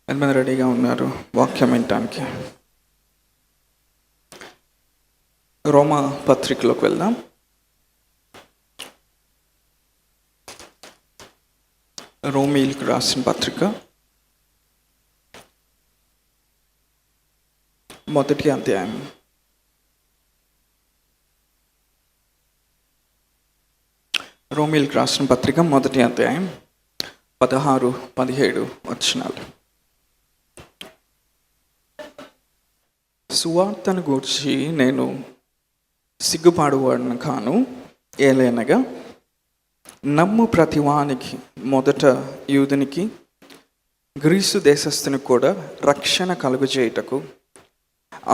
ఎంతమంది రెడీగా ఉన్నారు వాక్యం వినటానికి? రోమా పత్రికలోకి వెళ్దాం. రోమీలకు రాసిన పత్రిక మొదటి అధ్యాయం. రోమీలకు రాసిన పత్రిక మొదటి అధ్యాయం 16-17 వచనాలు. సువార్తను గూర్చి నేను సిగ్గుపాడువాడిని కాను, ఏలైనగా నమ్ము ప్రతివానికి, మొదట యూదునికి గ్రీసు దేశస్థునికి కూడా రక్షణ కలుగజేయుటకు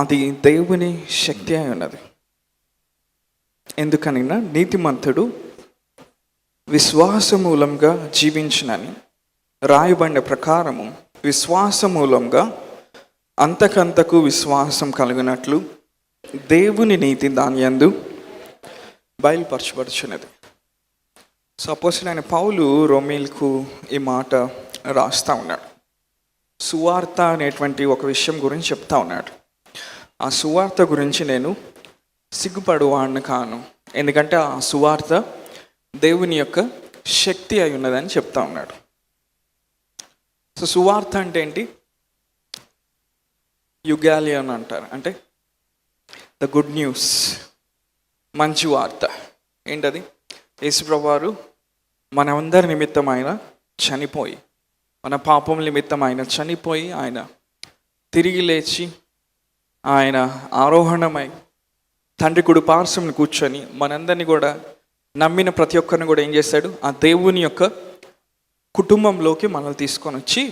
అది దేవుని శక్తి అయి ఉన్నది. ఎందుకనగా నీతిమంతుడు విశ్వాసమూలంగా జీవించునని రాయబడిన ప్రకారము విశ్వాసమూలంగా అంతకంతకు విశ్వాసం కలిగినట్లు దేవుని నీతి దాని యందు బయలుపరచబడుచున్నది. అపోస్తలుడైన పౌలు రోమీలకు ఈ మాట రాస్తూ ఉన్నాడు. సువార్త అనేటువంటి ఒక విషయం గురించి చెప్తా ఉన్నాడు. ఆ సువార్త గురించి నేను సిగ్గుపడువాడిని కాను, ఎందుకంటే ఆ సువార్త దేవుని యొక్క శక్తి అయి ఉన్నదని చెప్తా ఉన్నాడు. సువార్త అంటే ఏంటి? యుగాలియన్ అంటారు, అంటే ద గుడ్ న్యూస్, మంచి వార్త. ఏంటది? యేసుప్రభువు వారు మనందరి నిమిత్తం ఆయన చనిపోయి, మన పాపం నిమిత్తం ఆయన చనిపోయి, ఆయన తిరిగి లేచి, ఆయన ఆరోహణమై తండ్రి కుడి పార్శ్వమున కూర్చొని మనందరినీ కూడా, నమ్మిన ప్రతి ఒక్కరిని కూడా ఏం చేశాడు? ఆ దేవుని యొక్క కుటుంబంలోకి మనల్ని తీసుకొని వచ్చి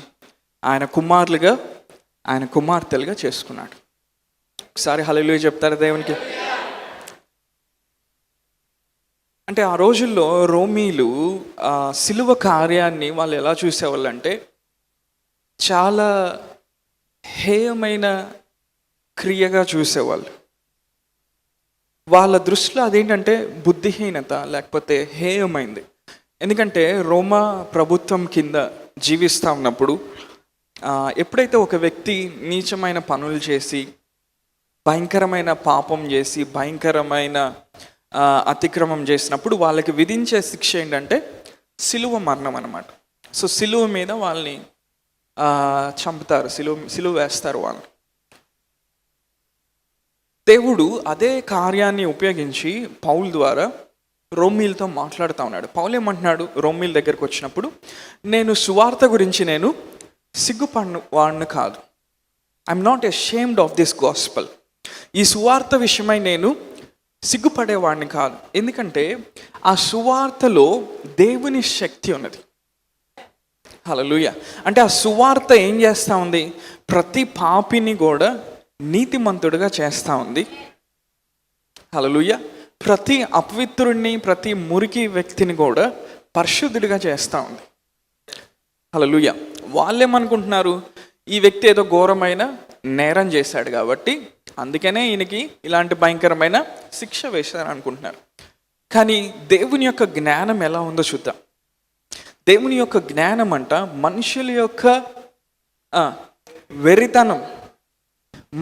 ఆయన కుమారులుగా, ఆయన కుమార్తెలుగా చేసుకున్నాడు. ఒకసారి హల్లెలూయా చెప్తారు దేవునికి. అంటే ఆ రోజుల్లో రోమీలు సిలువ కార్యాన్ని వాళ్ళు ఎలా చూసేవాళ్ళు అంటే, చాలా హేయమైన క్రియగా చూసేవాళ్ళు. వాళ్ళ దృష్టిలో అదేంటంటే బుద్ధిహీనత, లేకపోతే హేయమైంది. ఎందుకంటే రోమా ప్రభుత్వం కింద జీవిస్తూ ఉన్నప్పుడు ఎప్పుడైతే ఒక వ్యక్తి నీచమైన పనులు చేసి, భయంకరమైన పాపం చేసి, భయంకరమైన అతిక్రమం చేసినప్పుడు వాళ్ళకి విధించే శిక్ష ఏంటంటే సిలువ మరణం అన్నమాట. సిలువ మీద వాళ్ళని చంపుతారు, సిలువ వేస్తారు వాళ్ళని. దేవుడు అదే కార్యాన్ని ఉపయోగించి పౌలు ద్వారా రోమీలతో మాట్లాడుతూ ఉన్నాడు. పౌలు ఏమంటున్నాడు రోమీల దగ్గరికి వచ్చినప్పుడు? నేను సువార్త గురించి నేను సిగ్గుపడినవాడిని కాదు. I'm not ashamed of this gospel. ఈ సువార్త విషయమై నేను సిగ్గుపడేవాడిని కాదు, ఎందుకంటే ఆ సువార్తలో దేవుని శక్తి ఉన్నది. హల్లెలూయా. అంటే ఆ సువార్త ఏం చేస్తూ ఉంది? ప్రతి పాపిని కూడా నీతిమంతుడిగా చేస్తూ ఉంది. హల్లెలూయా. ప్రతి అపవిత్రుడిని, ప్రతి మురికి వ్యక్తిని కూడా పరిశుద్ధుడిగా చేస్తూ ఉంది. హల్లెలూయా. వాళ్ళేమనుకుంటున్నారు? ఈ వ్యక్తి ఏదో ఘోరమైన నేరం చేశాడు కాబట్టి అందుకనే ఈయనకి ఇలాంటి భయంకరమైన శిక్ష వేశారు అనుకుంటున్నారు. కానీ దేవుని యొక్క జ్ఞానం ఎలా ఉందో చూద్దాం. దేవుని యొక్క జ్ఞానం అంట మనుషుల యొక్క వెరితనం,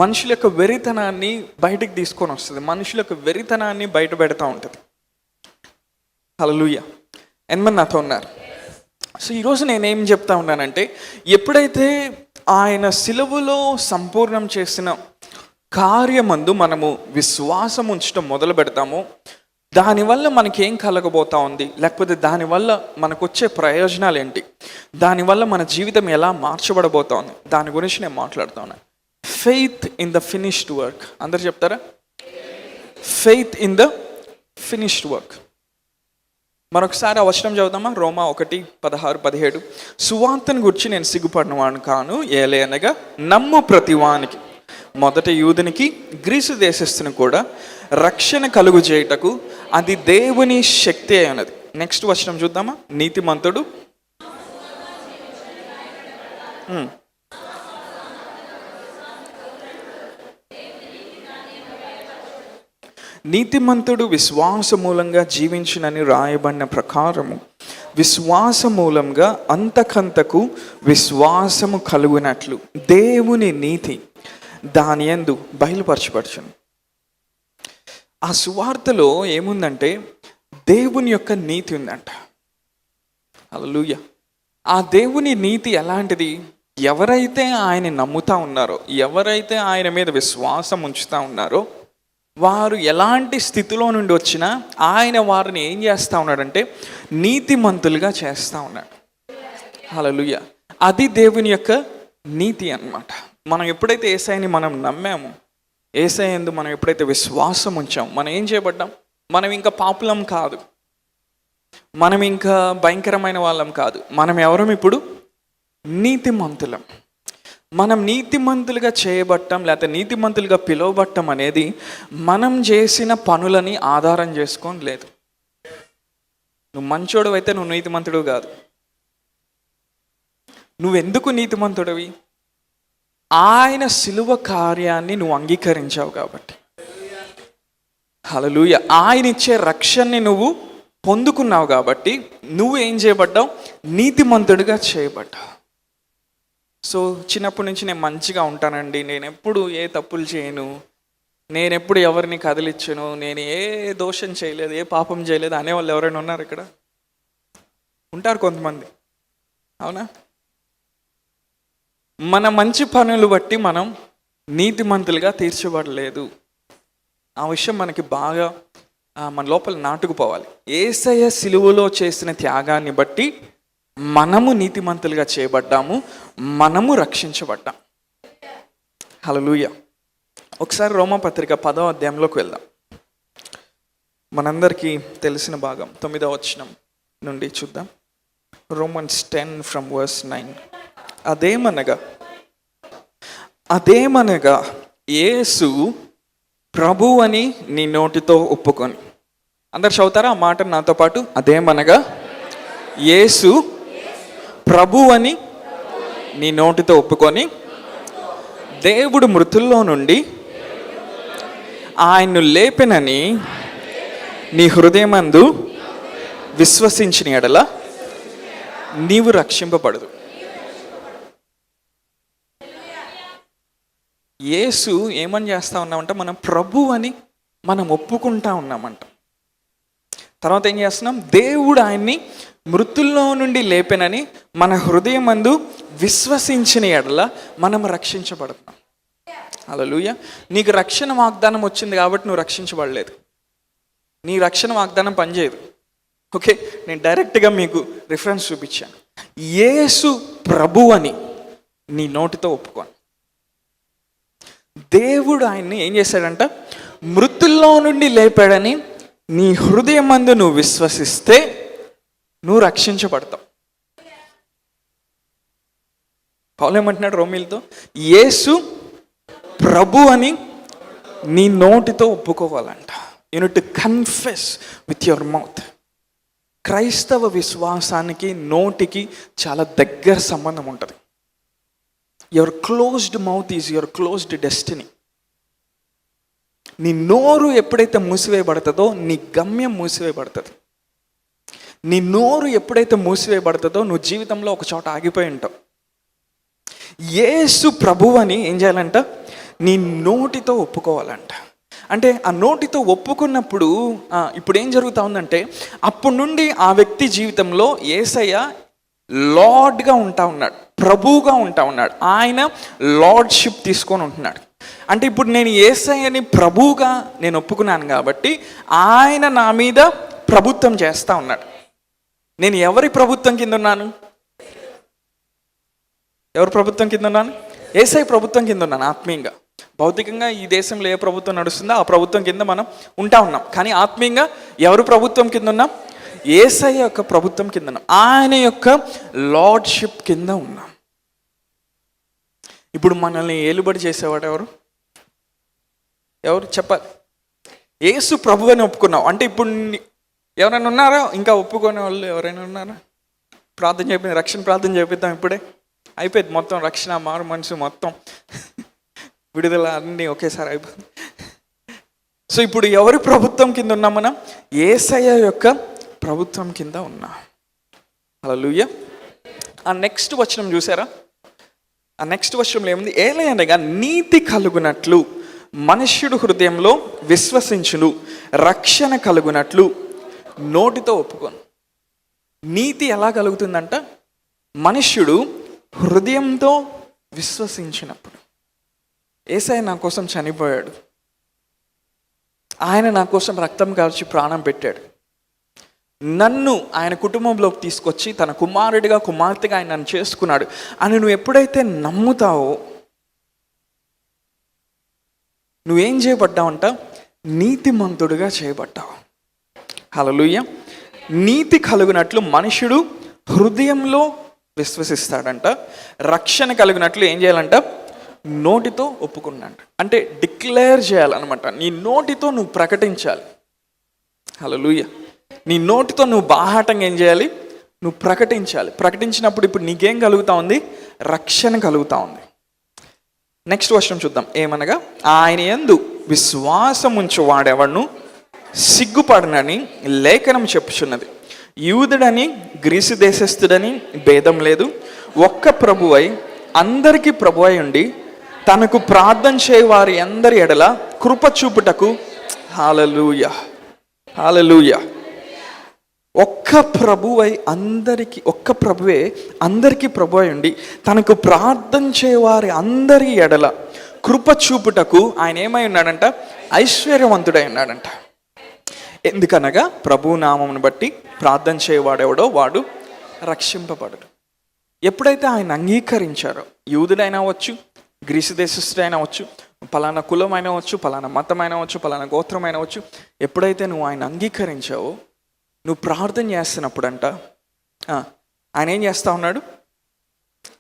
మనుషుల యొక్క వెరితనాన్ని బయటకు తీసుకొని వస్తుంది, మనుషుల యొక్క వెరితనాన్ని బయట పెడతా ఉంటుంది. హల్లెలూయా. ఎంతమంది నాతో ఉన్నారు? ఈరోజు నేనేం చెప్తా ఉన్నానంటే, ఎప్పుడైతే ఆయన సిలువలో సంపూర్ణం చేసిన కార్యమందు మనము విశ్వాసం ఉంచడం మొదలు పెడతామో, దానివల్ల మనకేం కలగబోతా ఉంది, లేకపోతే దానివల్ల మనకు వచ్చే ప్రయోజనాలు ఏంటి, దానివల్ల మన జీవితం ఎలా మార్చబడబోతా ఉంది, దాని గురించి నేను మాట్లాడుతా ఉన్నాను. Faith in the finished work. అందరు చెప్తారా? Faith in the finished work. మరొకసారి ఆ వచనం చదువుదామా? రోమా 1:16-17. సువార్తను గురించి నేను సిగ్గుపడినవాడిని కాను, ఏలైనగా నమ్ము ప్రతివానికి, మొదట యూదునికి గ్రీసు దేశస్థుని కూడా రక్షణ కలుగు చేయుటకు అది దేవుని శక్తి అయి ఉన్నది. నెక్స్ట్ వచనం చూద్దామా? నీతిమంతుడు నీతిమంతుడు విశ్వాస మూలంగా జీవించునని రాయబడిన ప్రకారము విశ్వాస మూలంగా అంతకంతకు విశ్వాసము కలుగునట్లు దేవుని నీతి దాని యందు బయలుపరచబడుచును. ఆ సువార్తలో ఏముందంటే దేవుని యొక్క నీతి ఉందంట. హల్లెలూయా. ఆ దేవుని నీతి ఎలాంటిది? ఎవరైతే ఆయన నమ్ముతా ఉన్నారో, ఎవరైతే ఆయన మీద విశ్వాసం ఉంచుతా ఉన్నారో, వారు ఎలాంటి స్థితిలో నుండి వచ్చినా ఆయన వారిని ఏం చేస్తూ ఉన్నాడంటే నీతిమంతులుగా చేస్తూ ఉన్నాడు. హల్లెలూయా. అది దేవుని యొక్క నీతి అన్నమాట. మనం ఎప్పుడైతే యేసయ్యని మనం నమ్మాము, యేసయ్య యందు మనం ఎప్పుడైతే విశ్వాసం ఉంచాము, మనం ఏం చేయబడ్డాం? మనం ఇంకా పాపులం కాదు, మనం ఇంకా భయంకరమైన వాళ్ళం కాదు. మనం ఎవరం? ఇప్పుడు నీతిమంతులం. మనం నీతిమంతులుగా చేయబట్టం, లేకపోతే నీతిమంతులుగా పిలువబట్టం అనేది మనం చేసిన పనులని ఆధారం చేసుకొని లేదు. నువ్వు మంచోడు అయితే నువ్వు నీతిమంతుడు కాదు. నువ్వెందుకు నీతిమంతుడివి? ఆయన సిలువ కార్యాన్ని నువ్వు అంగీకరించావు కాబట్టి. హల్లెలూయా. ఆయన ఇచ్చే రక్షణని నువ్వు పొందుకున్నావు కాబట్టి నువ్వు ఏం చేయబడ్డావు? నీతిమంతుడిగా చేయబడ్డావు. సో చిన్నప్పటి నుంచి నేను మంచిగా ఉంటానండి, నేను ఎప్పుడు ఏ తప్పులు చేయను, నేను ఎప్పుడు ఎవరిని కదిలించను, నేను ఏ దోషం చేయలేదు, ఏ పాపం చేయలేదు అనేవాళ్ళు ఎవరైనా ఉన్నారు ఇక్కడ? ఉంటారు కొంతమంది, అవునా? మన మంచి పనులు బట్టి మనం నీతిమంతులుగా తీర్చబడలేదు. ఆ విషయం మనకి బాగా మన లోపల నాటుకుపోవాలి. యేసయ్య సిలువలో చేసిన త్యాగాన్ని బట్టి మనము నీతిమంతులుగా చేయబడ్డాము, మనము రక్షించబడ్డాం. హల్లెలూయా. ఒకసారి రోమాపత్రిక 10వ అధ్యాయంలోకి వెళ్దాం. మనందరికీ తెలిసిన భాగం 9వ వచనం నుండి చూద్దాం. Romans 10 from verse 9. అదేమనగా యేసు ప్రభు అని నీ నోటితో ఒప్పుకొని. అందరు చదువుతారా ఆ మాట నాతో పాటు? అదేమనగా యేసు ప్రభు అని నీ నోటితో ఒప్పుకొని దేవుడు మృతుల్లో నుండి ఆయన్ను లేపెనని నీ హృదయమందు విశ్వసించిన ఎడల నీవు రక్షింపబడదు. యేసు ఏమని చేస్తూ ఉన్నామంట? మనం ప్రభు అని మనం ఒప్పుకుంటా ఉన్నామంట. తర్వాత ఏం చేస్తున్నాం? దేవుడు ఆయన్ని మృతుల్లో నుండి లేపెనని మన హృదయమందు విశ్వసించిన ఎడల మనం రక్షించబడుతున్నాం. హల్లెలూయా. నీకు రక్షణ వాగ్దానం వచ్చింది కాబట్టి నువ్వు రక్షించబడలేదు. నీ రక్షణ వాగ్దానం పనిచేయదు. ఓకే, నేను డైరెక్ట్గా మీకు రిఫరెన్స్ చూపించాను. యేసు ప్రభు అని నీ నోటితో ఒప్పుకోను. దేవుడు ఆయన్ని ఏం చేశాడంట? మృతుల్లో నుండి లేపాడని నీ హృదయమందు నువ్వు విశ్వసిస్తే నువ్వు రక్షించబడతావు. పౌలు ఏమంటున్నాడు రోమీలతో? యేసు ప్రభు అని నీ నోటితో ఒప్పుకోవాలంట. You need to confess with your mouth. క్రైస్తవ విశ్వాసానికి నోటికి చాలా దగ్గర సంబంధం ఉంటుంది. Your closed mouth is your closed destiny. నీ నోరు ఎప్పుడైతే మూసివేయబడుతుందో నీ గమ్యం మూసివేయబడుతుంది. నీ నోరు ఎప్పుడైతే మూసివేయబడుతుందో నువ్వు జీవితంలో ఒక చోట ఆగిపోయి ఉంటావు. యేసు ప్రభువు అని ఏం చేయాలంట? నీ నోటితో ఒప్పుకోవాలంట. అంటే ఆ నోటితో ఒప్పుకున్నప్పుడు ఇప్పుడు ఏం జరుగుతూ ఉందంటే అప్పటి నుండి ఆ వ్యక్తి జీవితంలో యేసయ్య లార్డ్గా ఉంటా ఉన్నాడు, ప్రభువుగా ఉంటా ఉన్నాడు. ఆయన లార్డ్షిప్ తీసుకొని ఉంటున్నాడు. అంటే ఇప్పుడు నేను యేసయ్యని ప్రభువుగా నేను ఒప్పుకున్నాను కాబట్టి ఆయన నా మీద ప్రభుత్వం చేస్తూ ఉన్నాడు. నేను ఎవరి ప్రభుత్వం కింద ఉన్నాను? ఎవరి ప్రభుత్వం కింద ఉన్నాను? యేసయ్య ప్రభుత్వం కింద ఉన్నాను. ఆత్మీయంగా, భౌతికంగా ఈ దేశంలో ఏ ప్రభుత్వం నడుస్తుందో ఆ ప్రభుత్వం కింద మనం ఉంటా ఉన్నాం. కానీ ఆత్మీయంగా ఎవరు ప్రభుత్వం కింద ఉన్నాం? యేసయ్య యొక్క ప్రభుత్వం కింద ఉన్నాం. ఆయన యొక్క లార్డ్షిప్ కింద ఉన్నాం. ఇప్పుడు మనల్ని ఏలుబడి చేసేవాడు ఎవరు? ఎవరు చెప్పాలి? యేసు ప్రభు అని ఒప్పుకున్నావు అంటే ఇప్పుడు ఎవరైనా ఉన్నారా ఇంకా ఒప్పుకునే వాళ్ళు? ఎవరైనా ఉన్నారా? ప్రార్థన చేపి రక్షణ ప్రార్థన చేపిద్దాం. ఇప్పుడే అయిపోయింది మొత్తం. రక్షణ, మారు మనసు, మొత్తం విడుదల అన్నీ ఒకేసారి అయిపోయింది. సో ఇప్పుడు ఎవరి ప్రభుత్వం కింద ఉన్నాం మనం? యేసయ్య యొక్క ప్రభుత్వం కింద ఉన్నాం. హల్లెలూయా. ఆ నెక్స్ట్ వచనం చూసారా? ఆ నెక్స్ట్ వచనంలో ఏముంది? ఏలయనగా నీతి కలుగునట్లు మనుష్యుడు హృదయంలో విశ్వసించును, రక్షణ కలుగునట్లు నోటితో ఒప్పుకోను. నీతి ఎలా కలుగుతుందంట? మనుష్యుడు హృదయంతో విశ్వసించినప్పుడు. యేసయ్య నా కోసం చనిపోయాడు, ఆయన నా కోసం రక్తం కార్చి ప్రాణం పెట్టాడు, నన్ను ఆయన కుటుంబంలోకి తీసుకొచ్చి తన కుమారుడిగా కుమార్తెగా ఆయన నన్ను చేసుకున్నాడు అని నువ్వు ఎప్పుడైతే నమ్ముతావో నువ్వేం చేయబడ్డావంట? నీతిమంతుడిగా చేయబడ్డావు. హల్లెలూయా. నీతి కలుగునట్లు మనుషుడు హృదయంలో విశ్వసిస్తాడంట, రక్షణ కలిగినట్లు ఏం చేయాలంట? నోటితో ఒప్పుకున్నాడు. అంటే డిక్లేర్ చేయాలన్నమాట. నీ నోటితో నువ్వు ప్రకటించాలి. హల్లెలూయా. నీ నోటితో నువ్వు బాహాటంగా ఏం చేయాలి? నువ్వు ప్రకటించాలి. ప్రకటించినప్పుడు ఇప్పుడు నీకేం కలుగుతా ఉంది? రక్షణ కలుగుతా ఉంది. నెక్స్ట్ వర్షం చూద్దాం. ఏమనగా ఆయన యందు విశ్వాసం ఉంచు వాడెవడును సిగ్గుపడనని లేఖనం చెప్పుచున్నది. యూదుడని గ్రీసు దేశస్థుడని భేదం లేదు, ఒక్క ప్రభువై అందరికీ ప్రభువై ఉండి తనకు ప్రార్థన చేయ వారి అందరి ఎడల కృప చూపుటకు. హల్లెలూయా, హల్లెలూయా. ఒక్క ప్రభువై అందరికీ, ఒక్క ప్రభువే అందరికీ ప్రభువై ఉండి తనకు ప్రార్థన చేయవారి అందరి ఎడల కృప చూపుటకు ఆయన ఏమై ఉన్నాడంట? ఐశ్వర్యవంతుడై ఉన్నాడంట. ఎందుకనగా ప్రభు నామమును బట్టి ప్రార్థన చేయవాడెవడో వాడు రక్షింపబడడు. ఎప్పుడైతే ఆయన అంగీకరించారో, యూదుడైనా అవచ్చు, గ్రీసు దేశస్థుడైనా అవచ్చు, పలానా కులమైనా అవచ్చు, పలానా మతమైనా అవచ్చు, పలానా గోత్రమైనా అవచ్చు, ఎప్పుడైతే నువ్వు ఆయన అంగీకరించావో నువ్వు ప్రార్థన చేస్తున్నప్పుడు అంట ఆయన ఏం చేస్తా ఉన్నాడు?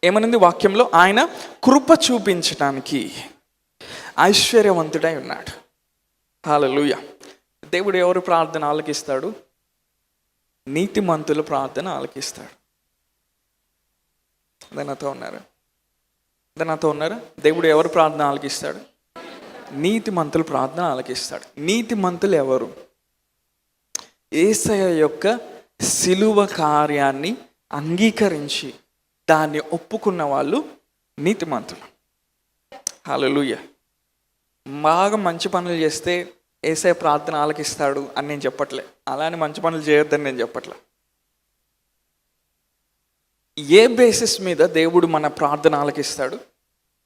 ఏమనుంది వాక్యంలో? ఆయన కృప చూపించడానికి ఐశ్వర్యవంతుడై ఉన్నాడు. హల్లెలూయా. దేవుడు ఎవరు ప్రార్థన ఆలకిస్తాడు? నీతిమంతుల ప్రార్థన ఆలకిస్తాడు. నాతో ఉన్నారా? దేవుడు ఎవరు ప్రార్థన ఆలకిస్తాడు? నీతిమంతుల ప్రార్థన ఆలకిస్తాడు. నీతిమంతులు ఎవరు? యేసయ్య యొక్క సిలువ కార్యాన్ని అంగీకరించి దాన్ని ఒప్పుకున్న వాళ్ళు నీతిమంతులు. హల్లెలూయా. బాగా మంచి పనులు చేస్తే యేసయ్య ప్రార్థన ఆలకిస్తాడు అని నేను చెప్పట్లే, అలానే మంచి పనులు చేయొద్దని నేను చెప్పట్లే. ఏ బేసిస్ మీద దేవుడు మన ప్రార్థన ఆలకిస్తాడు?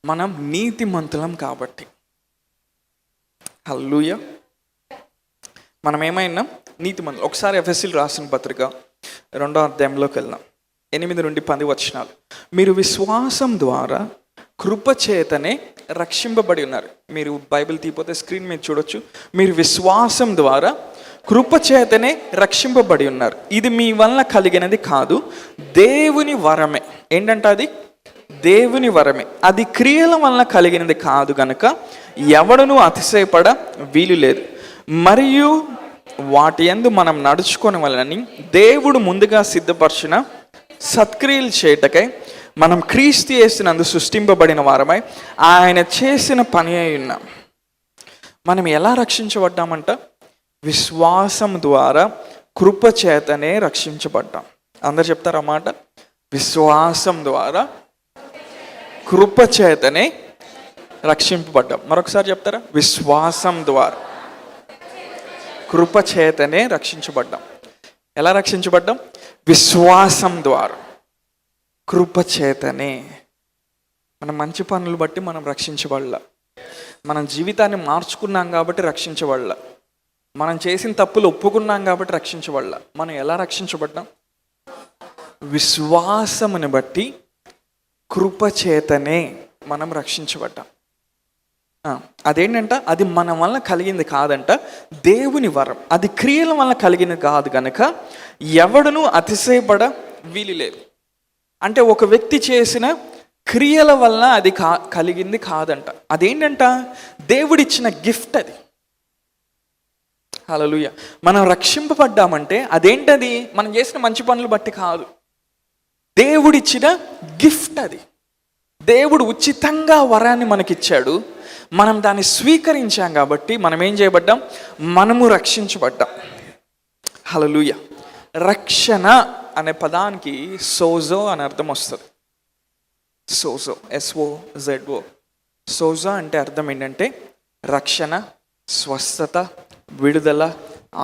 మనం నీతిమంతులం కాబట్టి. హల్లెలూయా. మనం ఏమైనా నీతిమంతులు. ఒకసారి ఎఫెసీయులకు రాసిన పత్రిక 2వ అధ్యాయంలోకి వెళ్దాం. 8 నుండి 10 వచనాలు. మీరు విశ్వాసం ద్వారా కృపచేతనే రక్షింపబడి ఉన్నారు. మీరు బైబిల్ తీయపోతే స్క్రీన్ మీద చూడొచ్చు. మీరు విశ్వాసం ద్వారా కృపచేతనే రక్షింపబడి ఉన్నారు. ఇది మీ వలన కలిగినది కాదు, దేవుని వరమే. ఏంటంట? అది దేవుని వరమే. అది క్రియల వలన కలిగినది కాదు గనుక ఎవడునూ అతిశయపడ వీలు లేదు. మరియు వాటి యందు మనం నడుచుకొని వలనని దేవుడు ముందుగా సిద్ధపరిచిన సత్క్రియలు చేయటకై మనం క్రీస్తు యేసునందు సృష్టింపబడిన వారమై ఆయన చేసిన పని అయి ఉన్నాం. మనం ఎలా రక్షించబడ్డామంట? విశ్వాసం ద్వారా కృపచేతనే రక్షించబడ్డాం. అందరు చెప్తారన్నమాట. విశ్వాసం ద్వారా కృపచేతనే రక్షింపబడ్డాం. మరొకసారి చెప్తారా? విశ్వాసం ద్వారా కృపచేతనే రక్షించబడ్డాం. ఎలా రక్షించబడ్డాం? విశ్వాసం ద్వారా కృపచేతనే. మన మంచి పనులు బట్టి మనం రక్షించబడలా, మనం జీవితాన్ని మార్చుకున్నాం కాబట్టి రక్షించబడలా, మనం చేసిన తప్పులు ఒప్పుకున్నాం కాబట్టి రక్షించబడలా. మనం ఎలా రక్షించబడ్డాం? విశ్వాసముని బట్టి కృపచేతనే మనం రక్షించబడ్డాం. అదేంటంట? అది మన వల్ల కలిగింది కాదంట, దేవుని వరం. అది క్రియల వల్ల కలిగింది కాదు కనుక ఎవడునూ అతిశయపడ వీలు లేదు. అంటే ఒక వ్యక్తి చేసిన క్రియల వల్ల అది కలిగింది కాదంట. అదేంటంట? దేవుడిచ్చిన గిఫ్ట్ అది. హల్లెలూయా. మనం రక్షింపబడ్డామంటే అదేంటది? మనం చేసిన మంచి పనులు బట్టి కాదు, దేవుడిచ్చిన గిఫ్ట్ అది. దేవుడు ఉచితంగా వరాన్ని మనకిచ్చాడు, మనం దాన్ని స్వీకరించాం కాబట్టి మనం ఏం చేయబడ్డాం? మనము రక్షించబడ్డాం. హల్లెలూయా. రక్షణ అనే పదానికి సోజో అని అర్థం వస్తుంది. Sozo, SOZO. సోజో అంటే అర్థం ఏంటంటే రక్షణ, స్వస్థత, విడుదల,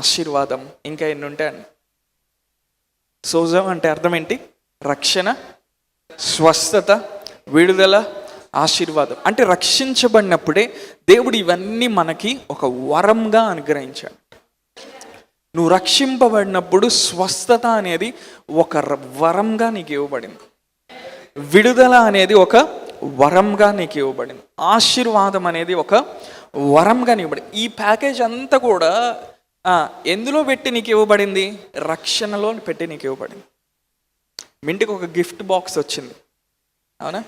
ఆశీర్వాదం, ఇంకా ఎన్ని ఉంటాయండి. సోజో అంటే అర్థం ఏంటి? రక్షణ, స్వస్థత, విడుదల, ఆశీర్వాదం. అంటే రక్షించబడినప్పుడే దేవుడు ఇవన్నీ మనకి ఒక వరంగా అనుగ్రహించాడు. నువ్వు రక్షింపబడినప్పుడు స్వస్థత అనేది ఒక వరంగా నీకు ఇవ్వబడింది, విడుదల అనేది ఒక వరంగా నీకు ఇవ్వబడింది, ఆశీర్వాదం అనేది ఒక వరంగా ఇవ్వబడింది. ఈ ప్యాకేజ్ అంతా కూడా ఎందులో పెట్టి నీకు ఇవ్వబడింది? రక్షణలో పెట్టి నీకు ఇవ్వబడింది. మీ ఇంటికి ఒక గిఫ్ట్ బాక్స్ వచ్చింది, అవునా?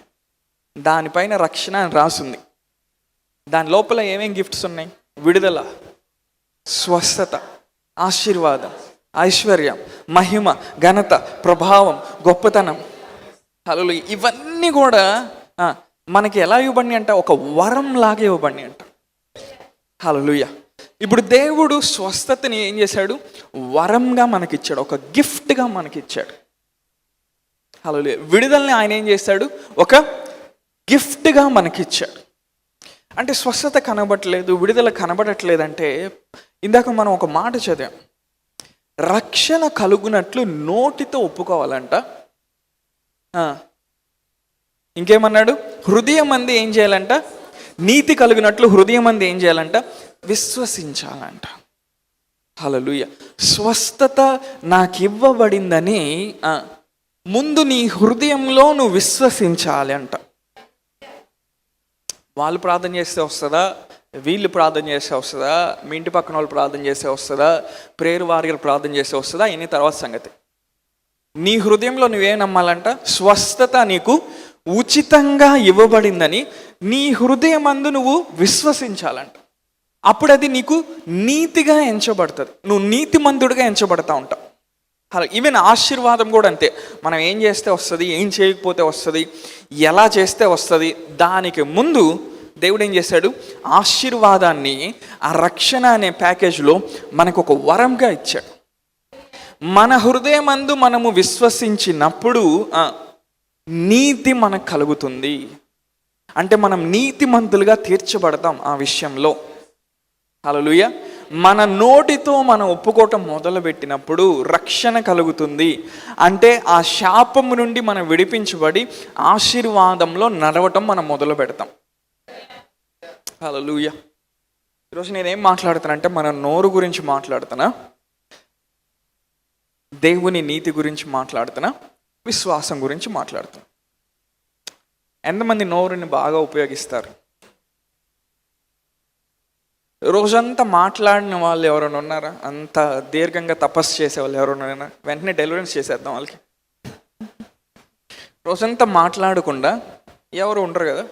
దానిపైన రక్షణ అని రాసుంది. దాని లోపల ఏమేం గిఫ్ట్స్ ఉన్నాయి? విడుదల, స్వస్థత, ఆశీర్వాదం, ఐశ్వర్యం, మహిమ, ఘనత, ప్రభావం, గొప్పతనం. హల్లెలూయా. ఇవన్నీ కూడా మనకి ఎలా ఇవ్వబడి అంట? ఒక వరం లాగా ఇవ్వబడి అంట. హల్లెలూయా. ఇప్పుడు దేవుడు స్వస్థతని ఏం చేశాడు? వరంగా మనకిచ్చాడు, ఒక గిఫ్ట్గా మనకిచ్చాడు. హల్లెలూయా. విడుదలని ఆయన ఏం చేశాడు? ఒక గిఫ్ట్గా మనకిచ్చాడు. అంటే స్వస్థత కనబడట్లేదు, విడుదల కనబడట్లేదంటే ఇందాక మనం ఒక మాట చదివాం, రక్షణ కలుగునట్లు నోటితో ఒప్పుకోవాలంట. ఇంకేమన్నాడు? హృదయం అంది ఏం చేయాలంట? నీతి కలుగునట్లు హృదయం అంది ఏం చేయాలంట? విశ్వసించాలంట. హల్లెలూయా. స్వస్థత నాకు ఇవ్వబడిందని ముందు నీ హృదయంలో నువ్వు విశ్వసించాలి అంట. వాళ్ళు ప్రార్థన చేస్తే వస్తుందా? వీళ్ళు ప్రార్థన చేస్తే వస్తుందా? మీ ఇంటి పక్కన వాళ్ళు ప్రార్థన చేస్తే వస్తుందా? ప్రేయర్ వారియర్ ప్రార్థన చేస్తే వస్తుందా? ఇన్ని తర్వాత సంగతి. నీ హృదయంలో నువ్వేం నమ్మాలంట? స్వస్థత నీకు ఉచితంగా ఇవ్వబడిందని నీ హృదయం అందు నువ్వు విశ్వసించాలంట. అప్పుడు అది నీకు నీతిగా ఎంచబడుతుంది, నువ్వు నీతిమంతుడిగా ఎంచబడతా ఉంటావు. అలా ఈవెన్ ఆశీర్వాదం కూడా అంతే. మనం ఏం చేస్తే వస్తుంది, ఏం చేయకపోతే వస్తుంది, ఎలా చేస్తే వస్తుంది, దానికి ముందు దేవుడు ఏం చేశాడు? ఆశీర్వాదాన్ని ఆ రక్షణ అనే ప్యాకేజ్లో మనకు ఒక వరంగా ఇచ్చాడు. మన హృదయమందు మనము విశ్వసించినప్పుడు నీతి మనకు కలుగుతుంది. అంటే మనం నీతిమంతులుగా తీర్చబడతాం ఆ విషయంలో. హల్లెలూయా. మన నోటితో మనం ఒప్పుకోవటం మొదలుపెట్టినప్పుడు రక్షణ కలుగుతుంది. అంటే ఆ శాపము నుండి మనం విడిపించబడి ఆశీర్వాదంలో నడవటం మనం మొదలు పెడతాం. హల్లెలూయా. ఈరోజు నేనేం మాట్లాడుతానంటే మన నోరు గురించి మాట్లాడుతున్నా, దేవుని నీతి గురించి మాట్లాడుతున్నా, విశ్వాసం గురించి మాట్లాడుతున్నా. ఎంతమంది నోరుని బాగా ఉపయోగిస్తారు? రోజంతా మాట్లాడిన వాళ్ళు ఎవరైనా ఉన్నారా? అంత దీర్ఘంగా తపస్సు చేసే వాళ్ళు ఎవరైనా ఉన్నారా? వెంటనే డెలివరెన్స్ చేసేద్దాం వాళ్ళకి. రోజంతా మాట్లాడకుండా ఎవరు ఉండరు కదా.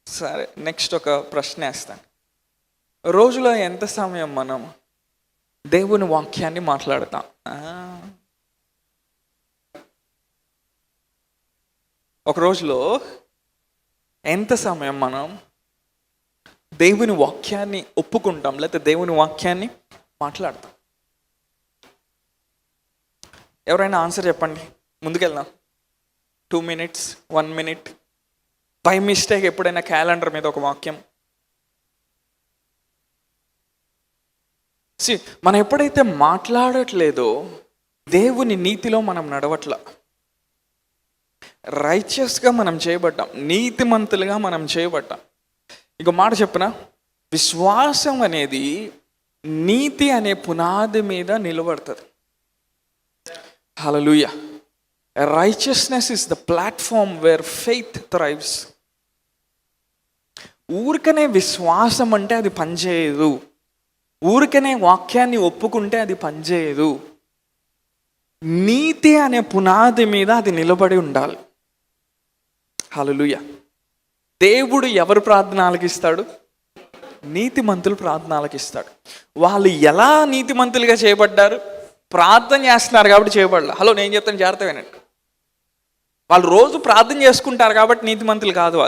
సరే, నెక్స్ట్ ఒక ప్రశ్న వేస్తాను. రోజులో ఎంత సమయం మనం దేవుని వాక్యాన్ని మాట్లాడతాం? ఒక రోజులో ఎంత సమయం మనం దేవుని వాక్యాన్ని ఒప్పుకుంటాం, లేకపోతే దేవుని వాక్యాన్ని మాట్లాడతాం? ఎవరైనా ఆన్సర్ చెప్పండి, ముందుకెళ్దాం. 2 minutes, 1 minute. బై మిస్టేక్ ఎప్పుడైనా క్యాలెండర్ మీద ఒక వాక్యం. మనం ఎప్పుడైతే మాట్లాడట్లేదో దేవుని నీతిలో మనం నడవట్ల. రైచియస్గా మనం చేయబడ్డాం, నీతిమంతులుగా మనం చేయబడ్డాం. ఇక మాట చెప్పిన, విశ్వాసం అనేది నీతి అనే పునాది మీద నిలబడుతుంది. Hallelujah. Righteousness is the platform where faith thrives. ఊరికనే విశ్వాసం అంటే అది పనిచేయదు, ఊరికనే వాక్యాన్ని ఒప్పుకుంటే అది పనిచేయదు. నీతి అనే పునాది మీద అది నిలబడి ఉండాలి. హల్లెలూయా. దేవుడు ఎవరు ప్రార్థన ఆలకిస్తాడు? నీతిమంతులు ప్రార్థన ఆలకిస్తాడు. వాళ్ళు ఎలా నీతిమంతులుగా చేయబడ్డారు? ప్రార్థన చేస్తున్నారు కాబట్టి చేయబడాలి. హలో, నేను చెప్తాను, జాగ్రత్త వినండి. వాళ్ళు రోజు ప్రార్థన చేసుకుంటారు కాబట్టి నీతిమంతులు కాదు.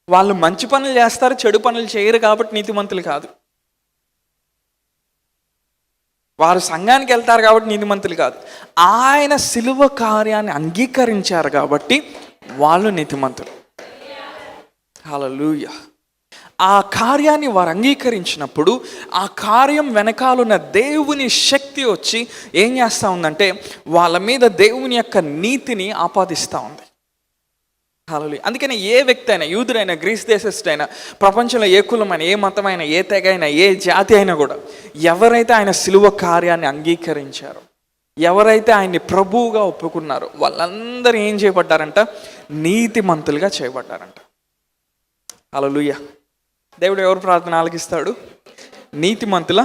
వాళ్ళు మంచి పనులు చేస్తారు, చెడు పనులు చేయరు కాబట్టి నీతిమంతులు కాదు. వారు సంఘానికి వెళ్తారు కాబట్టి నీతిమంతులు కాదు, ఆయన సిలువ కార్యాన్ని అంగీకరించారు కాబట్టి వాళ్ళు నీతిమంతులు. హల్లెలూయా. ఆ కార్యాన్ని వారు అంగీకరించినప్పుడు ఆ కార్యం వెనకాలన్న దేవుని శక్తి వచ్చి ఏం చేస్తూ ఉందంటే వాళ్ళ మీద దేవుని యొక్క నీతిని ఆపాదిస్తూ ఉంది. హల్లెలూయా. అందుకని ఏ వ్యక్తి అయినా, యూదుడైనా, గ్రీస్ దేశస్థుడైనా, ప్రపంచంలో ఏ కులమైన, ఏ మతమైన, ఏ తెగ అయినా, ఏ జాతి అయినా కూడా ఎవరైతే ఆయన సిలువ కార్యాన్ని అంగీకరించారో, ఎవరైతే ఆయన్ని ప్రభువుగా ఒప్పుకున్నారో వాళ్ళందరూ ఏం చేయబడ్డారంట? నీతిమంతులుగా చేయబడ్డారంట. హల్లెలూయా. దేవుడు ఎవరు ప్రార్థన ఆలకిస్తాడు? నీతిమంతుల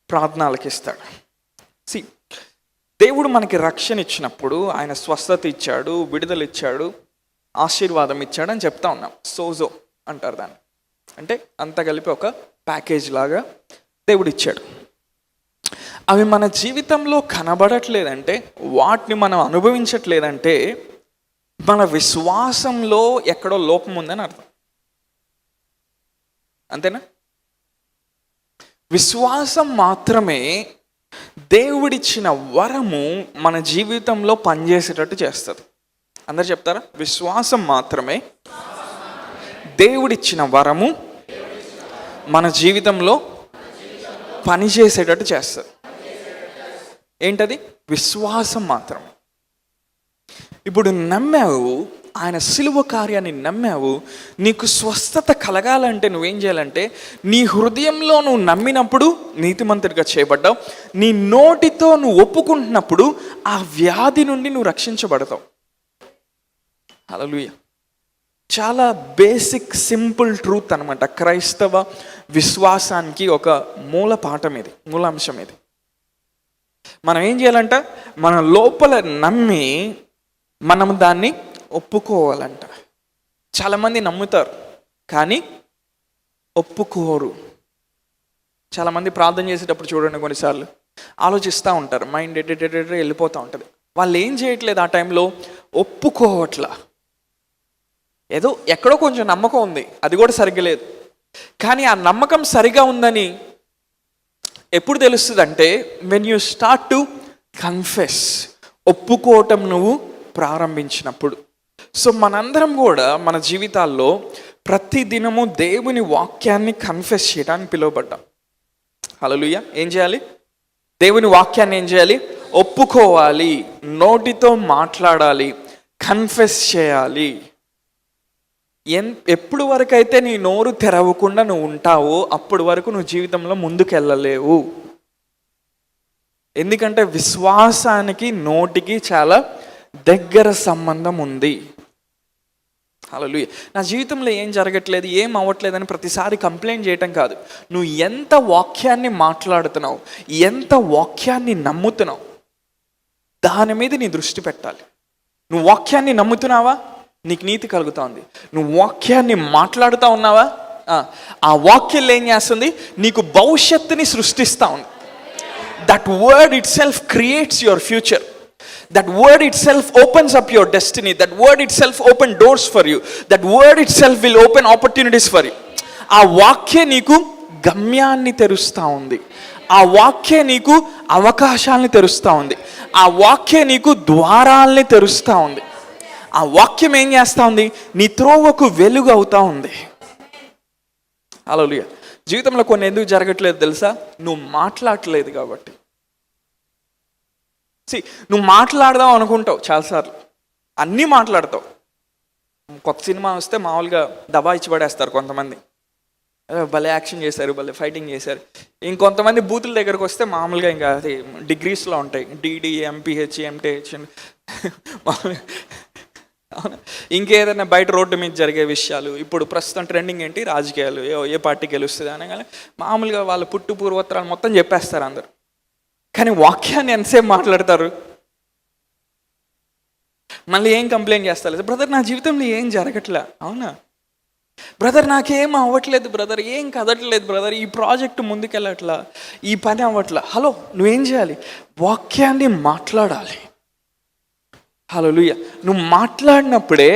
ప్రార్థన ఆలకిస్తాడు. దేవుడు మనకి రక్షణ ఇచ్చినప్పుడు ఆయన స్వస్థత ఇచ్చాడు, విడుదల ఇచ్చాడు, ఆశీర్వాదం ఇచ్చాడు అని చెప్తా ఉన్నాం. సోజో అంటారు దాన్ని. అంటే అంతా కలిపి ఒక ప్యాకేజ్ లాగా దేవుడు ఇచ్చాడు. అవి మన జీవితంలో కనబడట్లేదంటే, వాటిని మనం అనుభవించట్లేదంటే మన విశ్వాసంలో ఎక్కడో లోపం ఉందని అర్థం. అంతేనా? విశ్వాసం మాత్రమే దేవుడిచ్చిన వరము మన జీవితంలో పనిచేసేటట్టు చేస్తుంది. అందరు చెప్తారా? విశ్వాసం మాత్రమే దేవుడిచ్చిన వరము మన జీవితంలో పనిచేసేటట్టు చేస్తుంది. ఏంటది? విశ్వాసం మాత్రమే. ఇప్పుడు నమ్మావు, ఆయన సిలువ కార్యాన్ని నమ్మావు, నీకు స్వస్థత కలగాలంటే నువ్వేం చేయాలంటే నీ హృదయంలో నువ్వు నమ్మినప్పుడు నీతిమంతుడిగా చేయబడ్డావు, నీ నోటితో నువ్వు ఒప్పుకుంటున్నప్పుడు ఆ వ్యాధి నుండి నువ్వు రక్షించబడతావు. హల్లెలూయా. చాలా బేసిక్ సింపుల్ ట్రూత్ అనమాట. క్రైస్తవ విశ్వాసానికి ఒక మూల పాఠం ఇది, మూలాంశం ఇది. మనం ఏం చేయాలంట? మన లోపల నమ్మి మనం దాన్ని ఒప్పుకోవాలంట. చాలామంది నమ్ముతారు కానీ ఒప్పుకోరు. చాలామంది ప్రార్థన చేసేటప్పుడు చూడండి, కొన్నిసార్లు ఆలోచిస్తూ ఉంటారు, మైండ్ వెళ్ళిపోతూ ఉంటుంది. వాళ్ళు ఏం చేయట్లేదు ఆ టైంలో? ఒప్పుకోవట్లా. ఏదో ఎక్కడో కొంచెం నమ్మకం ఉంది, అది కూడా సరిగ్గా లేదు. కానీ ఆ నమ్మకం సరిగా ఉందని ఎప్పుడు తెలుస్తుంది అంటే when you start to confess, ఒప్పుకోవటం నువ్వు ప్రారంభించినప్పుడు. సో మనందరం కూడా మన జీవితాల్లో ప్రతి దినము దేవుని వాక్యాన్ని కన్ఫెస్ చేయడానికి పిలువబడ్డాం. హల్లెలూయా. ఏం చేయాలి? దేవుని వాక్యాన్ని ఏం చేయాలి? ఒప్పుకోవాలి, నోటితో మాట్లాడాలి, కన్ఫెస్ చేయాలి. ఎప్పుడు వరకు అయితే నీ నోరు తెరవకుండా నువ్వు ఉంటావో అప్పటి వరకు నువ్వు జీవితంలో ముందుకెళ్ళలేవు. ఎందుకంటే విశ్వాసానికి నోటికి చాలా దగ్గర సంబంధం ఉంది. హల్లెలూయా. నా జీవితంలో ఏం జరగట్లేదు, ఏం అవ్వట్లేదని ప్రతిసారి కంప్లైంట్ చేయటం కాదు. నువ్వు ఎంత వాక్యాన్ని మాట్లాడుతున్నావు, ఎంత వాక్యాన్ని నమ్ముతున్నావు, దాని మీద నీ దృష్టి పెట్టాలి. నువ్వు వాక్యాన్ని నమ్ముతున్నావా? నీకు నీతి కలుగుతుంది. నువ్వు వాక్యాన్ని మాట్లాడుతూ ఉన్నావా? ఆ వాక్యం ఏం చేస్తుంది? నీకు భవిష్యత్తుని సృష్టిస్తూ ఉంది. That word it self creates your future. That word itself opens up your destiny. That word itself open doors for you. That word itself will open opportunities for you. ఆ వాక్య నీకు గమ్యాన్ని తెరుస్తూ ఉంది. ఆ వాక్య నీకు అవకాశాలని తెరుస్తూ ఉంది. ఆ వాక్య నీకు ద్వారాలని తెరుస్తూ ఉంది. ఆ వాక్యం ఏం చేస్తూ ఉంది? నీ త్రోవకు వెలుగు అవుతూ ఉంది. హల్లెలూయా. జీవితంలో కొన్ని ఎందుకు జరగట్లేదు తెలుసా? నువ్వు మాట్లాడట్లేదు కాబట్టి. నువ్వు మాట్లాడదాం అనుకుంటావు చాలాసార్లు, అన్నీ మాట్లాడతావు. కొత్త సినిమా వస్తే మామూలుగా దబాయిచ్చి పడేస్తారు కొంతమంది, భలే యాక్షన్ చేశారు, భలే ఫైటింగ్ చేశారు. ఇంకొంతమంది బూతుల దగ్గరకు వస్తే మామూలుగా ఇంకా అది డిగ్రీస్లో ఉంటాయి, డిడి, ఎంపీహెచ్, ఎంటీహెచ్. ఇంకేదైనా బయట రోడ్డు మీద జరిగే విషయాలు, ఇప్పుడు ప్రస్తుతం ట్రెండింగ్ ఏంటి? రాజకీయాలు, ఏ పార్టీ గెలుస్తుంది అనగానే మామూలుగా వాళ్ళ పుట్టు పూర్వోత్తరాలు మొత్తం చెప్పేస్తారు అందరు. కానీ వాక్యాన్ని ఎంతసేపు మాట్లాడతారు? మళ్ళీ ఏం కంప్లైంట్ చేస్తారు? బ్రదర్ నా జీవితంలో ఏం జరగట్లే. అవునా బ్రదర్? నాకేం అవ్వట్లేదు బ్రదర్, ఏం కదట్లేదు బ్రదర్, ఈ ప్రాజెక్టు ముందుకెళ్ళట్లా, ఈ పని అవ్వట్లా. హలో, నువ్వేం చేయాలి? వాక్యాన్ని మాట్లాడాలి. హల్లెలూయా. నువ్వు మాట్లాడినప్పుడే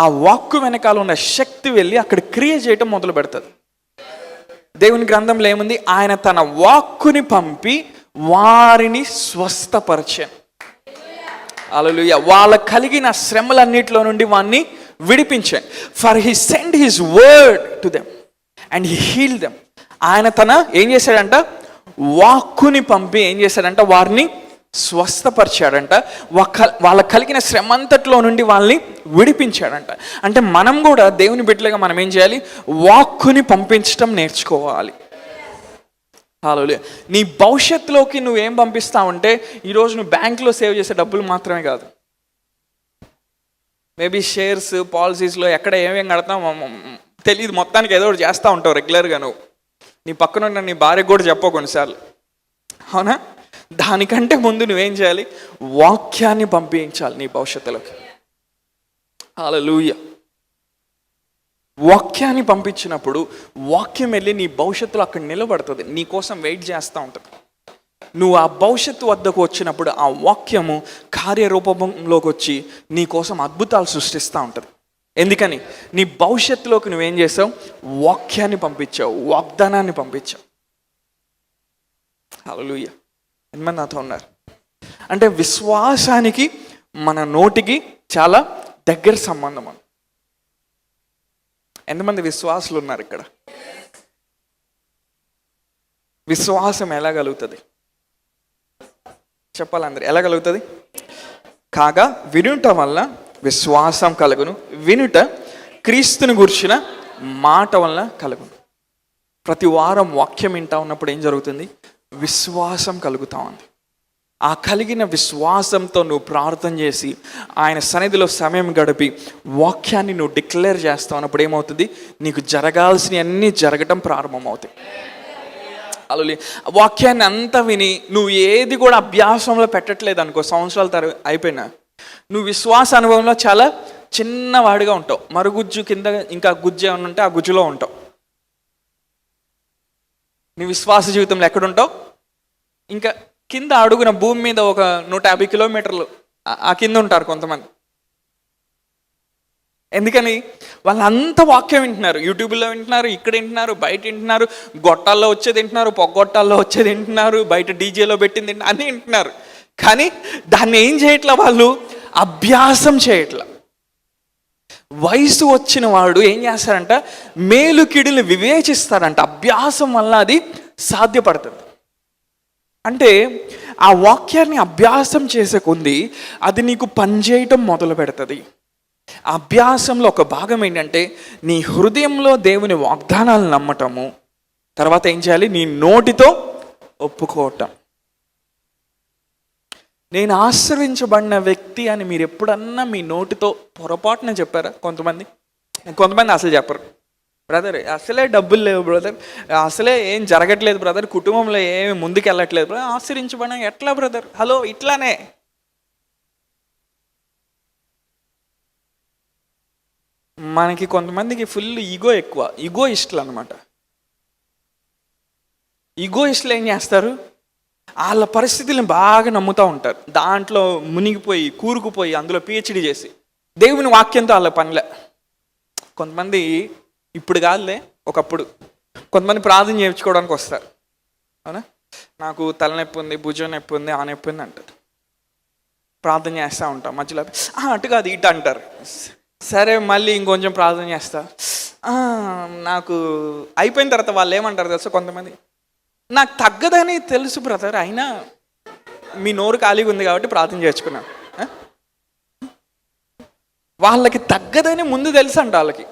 ఆ వాక్కు వెనకాల ఉన్న శక్తి వెళ్ళి అక్కడ క్రియ చేయటం మొదలు పెడుతుంది. దేవుని గ్రంథంలో ఏముంది? ఆయన తన వాక్కుని పంపి వారిని స్వస్థపరిచాను. హల్లెలూయా. వాళ్ళ కలిగిన శ్రమలన్నిటిలో నుండి వారిని విడిపించాను. For he send his word to them and he heal them. ఆయన తన ఏం చేశాడంట, వాక్కుని పంపి ఏం చేశాడంట, వారిని స్వస్థపరిచాడంట. వాళ్ళ కలిగిన శ్రమ అంతట్లో నుండి వాళ్ళని విడిపించాడంట. అంటే మనం కూడా దేవుని బిడ్డలుగా మనం ఏం చేయాలి, వాక్కుని పంపించడం నేర్చుకోవాలి. హల్లెలూయా. నీ భవిష్యత్తులోకి నువ్వేం పంపిస్తావంటే, ఈరోజు నువ్వు బ్యాంకులో సేవ్ చేసే డబ్బులు మాత్రమే కాదు, మేబీ షేర్స్ పాలసీస్లో ఎక్కడ ఏమేమి కడతావు తెలియదు, మొత్తానికి ఏదో ఒకటి చేస్తూ ఉంటావు రెగ్యులర్గా. నువ్వు నీ పక్కన ఉన్న నీ భార్యకు కూడా చెప్పవు కొన్నిసార్లు, అవునా? దానికంటే ముందు నువ్వేం చేయాలి, వాక్యాన్ని పంపించాలి నీ భవిష్యత్తులోకి. హల్లెలూయా. వాక్యాన్ని పంపించినప్పుడు వాక్యం వెళ్ళి నీ భవిష్యత్తులో అక్కడ నిలబడుతుంది, నీ కోసం వెయిట్ చేస్తూ ఉంటుంది. నువ్వు ఆ భవిష్యత్తు వద్దకు వచ్చినప్పుడు ఆ వాక్యము కార్యరూపంలోకి వచ్చి నీ కోసం అద్భుతాలు సృష్టిస్తూ ఉంటుంది. ఎందుకని, నీ భవిష్యత్తులోకి నువ్వేం చేసావు, వాక్యాన్ని పంపించావు, వాగ్దానాన్ని పంపించావు. హల్లెలూయా. ఎంతమంది నాతో ఉన్నారు? అంటే విశ్వాసానికి మన నోటికి చాలా దగ్గర సంబంధం. ఎంతమంది విశ్వాసులు ఉన్నారు ఇక్కడ? విశ్వాసం ఎలా కలుగుతుంది చెప్పాలందరూ? ఎలా కలుగుతుంది? కాగా వినుట వల్ల విశ్వాసం కలుగును, వినుట క్రీస్తుని గురించిన మాట వల్ల కలుగును. ప్రతి వారం వాక్యం వింటా ఉన్నప్పుడు ఏం జరుగుతుంది, విశ్వాసం కలుగుతా ఉంది. ఆ కలిగిన విశ్వాసంతో నువ్వు ప్రార్థన చేసి ఆయన సన్నిధిలో సమయం గడిపి వాక్యాన్ని నువ్వు డిక్లేర్ చేస్తా ఉన్నప్పుడు ఏమవుతుంది, నీకు జరగాల్సినవన్నీ జరగటం ప్రారంభమవుతాయి. అలా వాక్యాన్ని అంతా విని నువ్వు ఏది కూడా అభ్యాసంలో పెట్టట్లేదు అనుకో, సంవత్సరాల అయిపోయినా నువ్వు విశ్వాస అనుభవంలో చాలా చిన్నవాడిగా ఉంటావు. మరుగుజ్జు కింద ఇంకా గుజ్జు ఏమన్నా ఉంటే ఆ గుజ్జులో ఉంటావు. నీ విశ్వాస జీవితంలో ఎక్కడుంటావు? ఇంకా కింద అడుగున భూమి మీద ఒక 150 కిలోమీటర్లు ఆ కింద ఉంటారు కొంతమంది. ఎందుకని, వాళ్ళంతా వాక్యం వింటున్నారు, యూట్యూబ్లో వింటున్నారు, ఇక్కడ వింటున్నారు, బయట వింటున్నారు, గొట్టాల్లో వచ్చేది వింటున్నారు, పొగ్గొట్టాల్లో వచ్చేది వింటున్నారు, బయట డీజేలో పెట్టింది అన్నీ వింటున్నారు. కానీ దాన్ని ఏం చేయట్లా, వాళ్ళు అభ్యాసం చేయట్లా. వయసు వచ్చిన వాడు ఏం చేస్తారంట, మేలు కీడులు వివేచిస్తారంట. అభ్యాసం వల్ల అది సాధ్యపడుతుంది. అంటే ఆ వాక్యాన్ని అభ్యాసం చేసే కొంది అది నీకు పనిచేయటం మొదలు పెడుతుంది. అభ్యాసంలో ఒక భాగం ఏంటంటే నీ హృదయంలో దేవుని వాగ్దానాలు నమ్మటము, తర్వాత ఏం చేయాలి, నీ నోటితో ఒప్పుకోవటం. నేను ఆశ్రయించబడిన వ్యక్తి అని మీరు ఎప్పుడన్నా మీ నోటితో పొరపాటున చెప్పారా? కొంతమంది అసలు చెప్పరు. బ్రదర్ అసలే డబ్బులు లేవు బ్రదర్, అసలే ఏం జరగట్లేదు బ్రదర్, కుటుంబంలో ఏమి ముందుకు వెళ్ళట్లేదు బ్రదర్, ఆశ్రయించబడిన ఎట్లా బ్రదర్? హలో, ఇట్లానే. మనకి కొంతమందికి ఫుల్ ఎక్కువ ఈగోయిస్టులు అనమాట. ఈగోయిస్టులు ఏం చేస్తారు, వాళ్ళ పరిస్థితులను బాగా నమ్ముతూ ఉంటారు, దాంట్లో మునిగిపోయి కూరుకుపోయి అందులో పిహెచ్డి చేసి దేవుని వాక్యంతో వాళ్ళ పనిలే. కొంతమంది ఇప్పుడు కాదులే, ఒకప్పుడు కొంతమంది ప్రార్థన చేయించుకోవడానికి వస్తారు, అవునా, నాకు తలనొప్పి ఉంది, భుజం నొప్పి ఉంది, ఆ నొప్పి ఉంది అంటారు. ప్రార్థన చేస్తూ ఉంటాం, మధ్యలో అటు కాదు ఇటు అంటారు. సరే మళ్ళీ ఇంకొంచెం ప్రార్థన చేస్తా, నాకు అయిపోయిన తర్వాత వాళ్ళు ఏమంటారు తెలుసా, కొంతమంది నాకు తగ్గదని తెలుసు బ్రదర్, అయినా మీ నోరు ఖాళీగా ఉంది కాబట్టి ప్రార్థన చేసుకున్నాను. వాళ్ళకి తగ్గదని ముందు తెలుసు అంట వాళ్ళకి.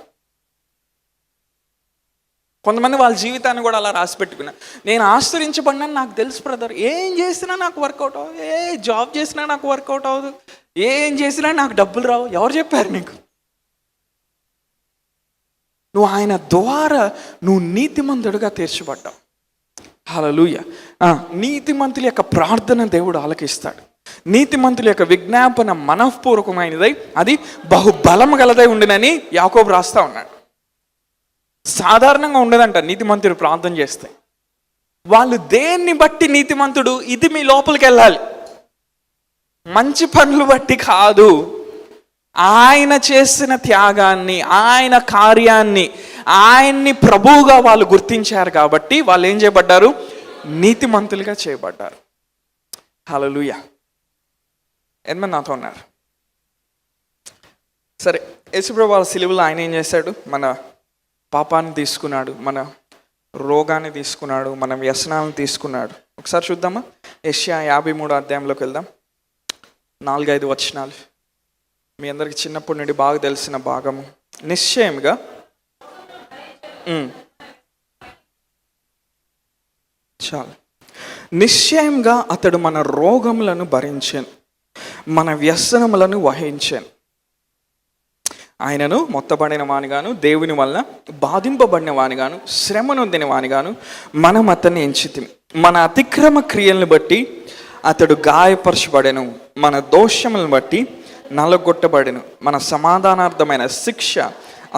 కొంతమంది వాళ్ళ జీవితాన్ని కూడా అలా రాసి పెట్టుకున్నారు. నేను ఆశ్రయించబడినా నాకు తెలుసు బ్రదర్, ఏం చేసినా నాకు వర్కౌట్ అవ్వదు, ఏ జాబ్ చేసినా నాకు వర్కౌట్ అవ్వదు, ఏం చేసినా నాకు డబ్బులు రావు. ఎవరు చెప్పారు నీకు? నువ్వు ఆయన ద్వారా నువ్వు నీతిమంతుడుగా తీర్చబడ్డావు. హల్లెలూయా. నీతిమంతుల యొక్క ప్రార్థన దేవుడు ఆలకిస్తాడు. నీతిమంతుల యొక్క విజ్ఞాపన మనఃపూర్వకమైనదై అది బహుబలం గలదై ఉండినని యాకోబు రాస్తా ఉన్నాడు. సాధారణంగా ఉండదంట నీతిమంతుడు ప్రార్థన చేస్తే. వాళ్ళు దేన్ని బట్టి నీతిమంతుడు, ఇది మీ లోపలికి వెళ్ళాలి, మంచి పనులు బట్టి కాదు. ఆయన చేసిన త్యాగాన్ని, ఆయన కార్యాన్ని, ఆయన్ని ప్రభువుగా వాళ్ళు గుర్తించారు కాబట్టి వాళ్ళు ఏం చేయబడ్డారు, నీతిమంతులుగా చేయబడ్డారు. హల్లెలూయా. ఎంతమంది నాతో ఉన్నారు? సరే, యేసుప్రభువు వాళ్ళ సిలువలో ఆయన ఏం చేశాడు? మన పాపాన్ని తీసుకున్నాడు, మన రోగాన్ని తీసుకున్నాడు, మన వ్యసనాలను తీసుకున్నాడు. ఒకసారి చూద్దామా? యెషయా 53 అధ్యాయంలోకి వెళ్దాం. 4-5 వచనాలు మీ అందరికి చిన్నప్పటి నుండి బాగా తెలిసిన భాగము. నిశ్చయంగా చాలు. నిశ్చయంగా అతడు మన రోగములను భరించాను, మన వ్యసనములను వహించాను. ఆయనను మొత్తబడిన వానిగాను, దేవుని వల్ల బాధింపబడిన వానిగాను, శ్రమ నొందిన వానిగాను మనం అతన్ని ఎంచితిమి. మన అతిక్రమ క్రియలను బట్టి అతడు గాయపరచబడెను, మన దోషములను బట్టి నలగొట్టబడెను, మన సమాధానార్థమైన శిక్ష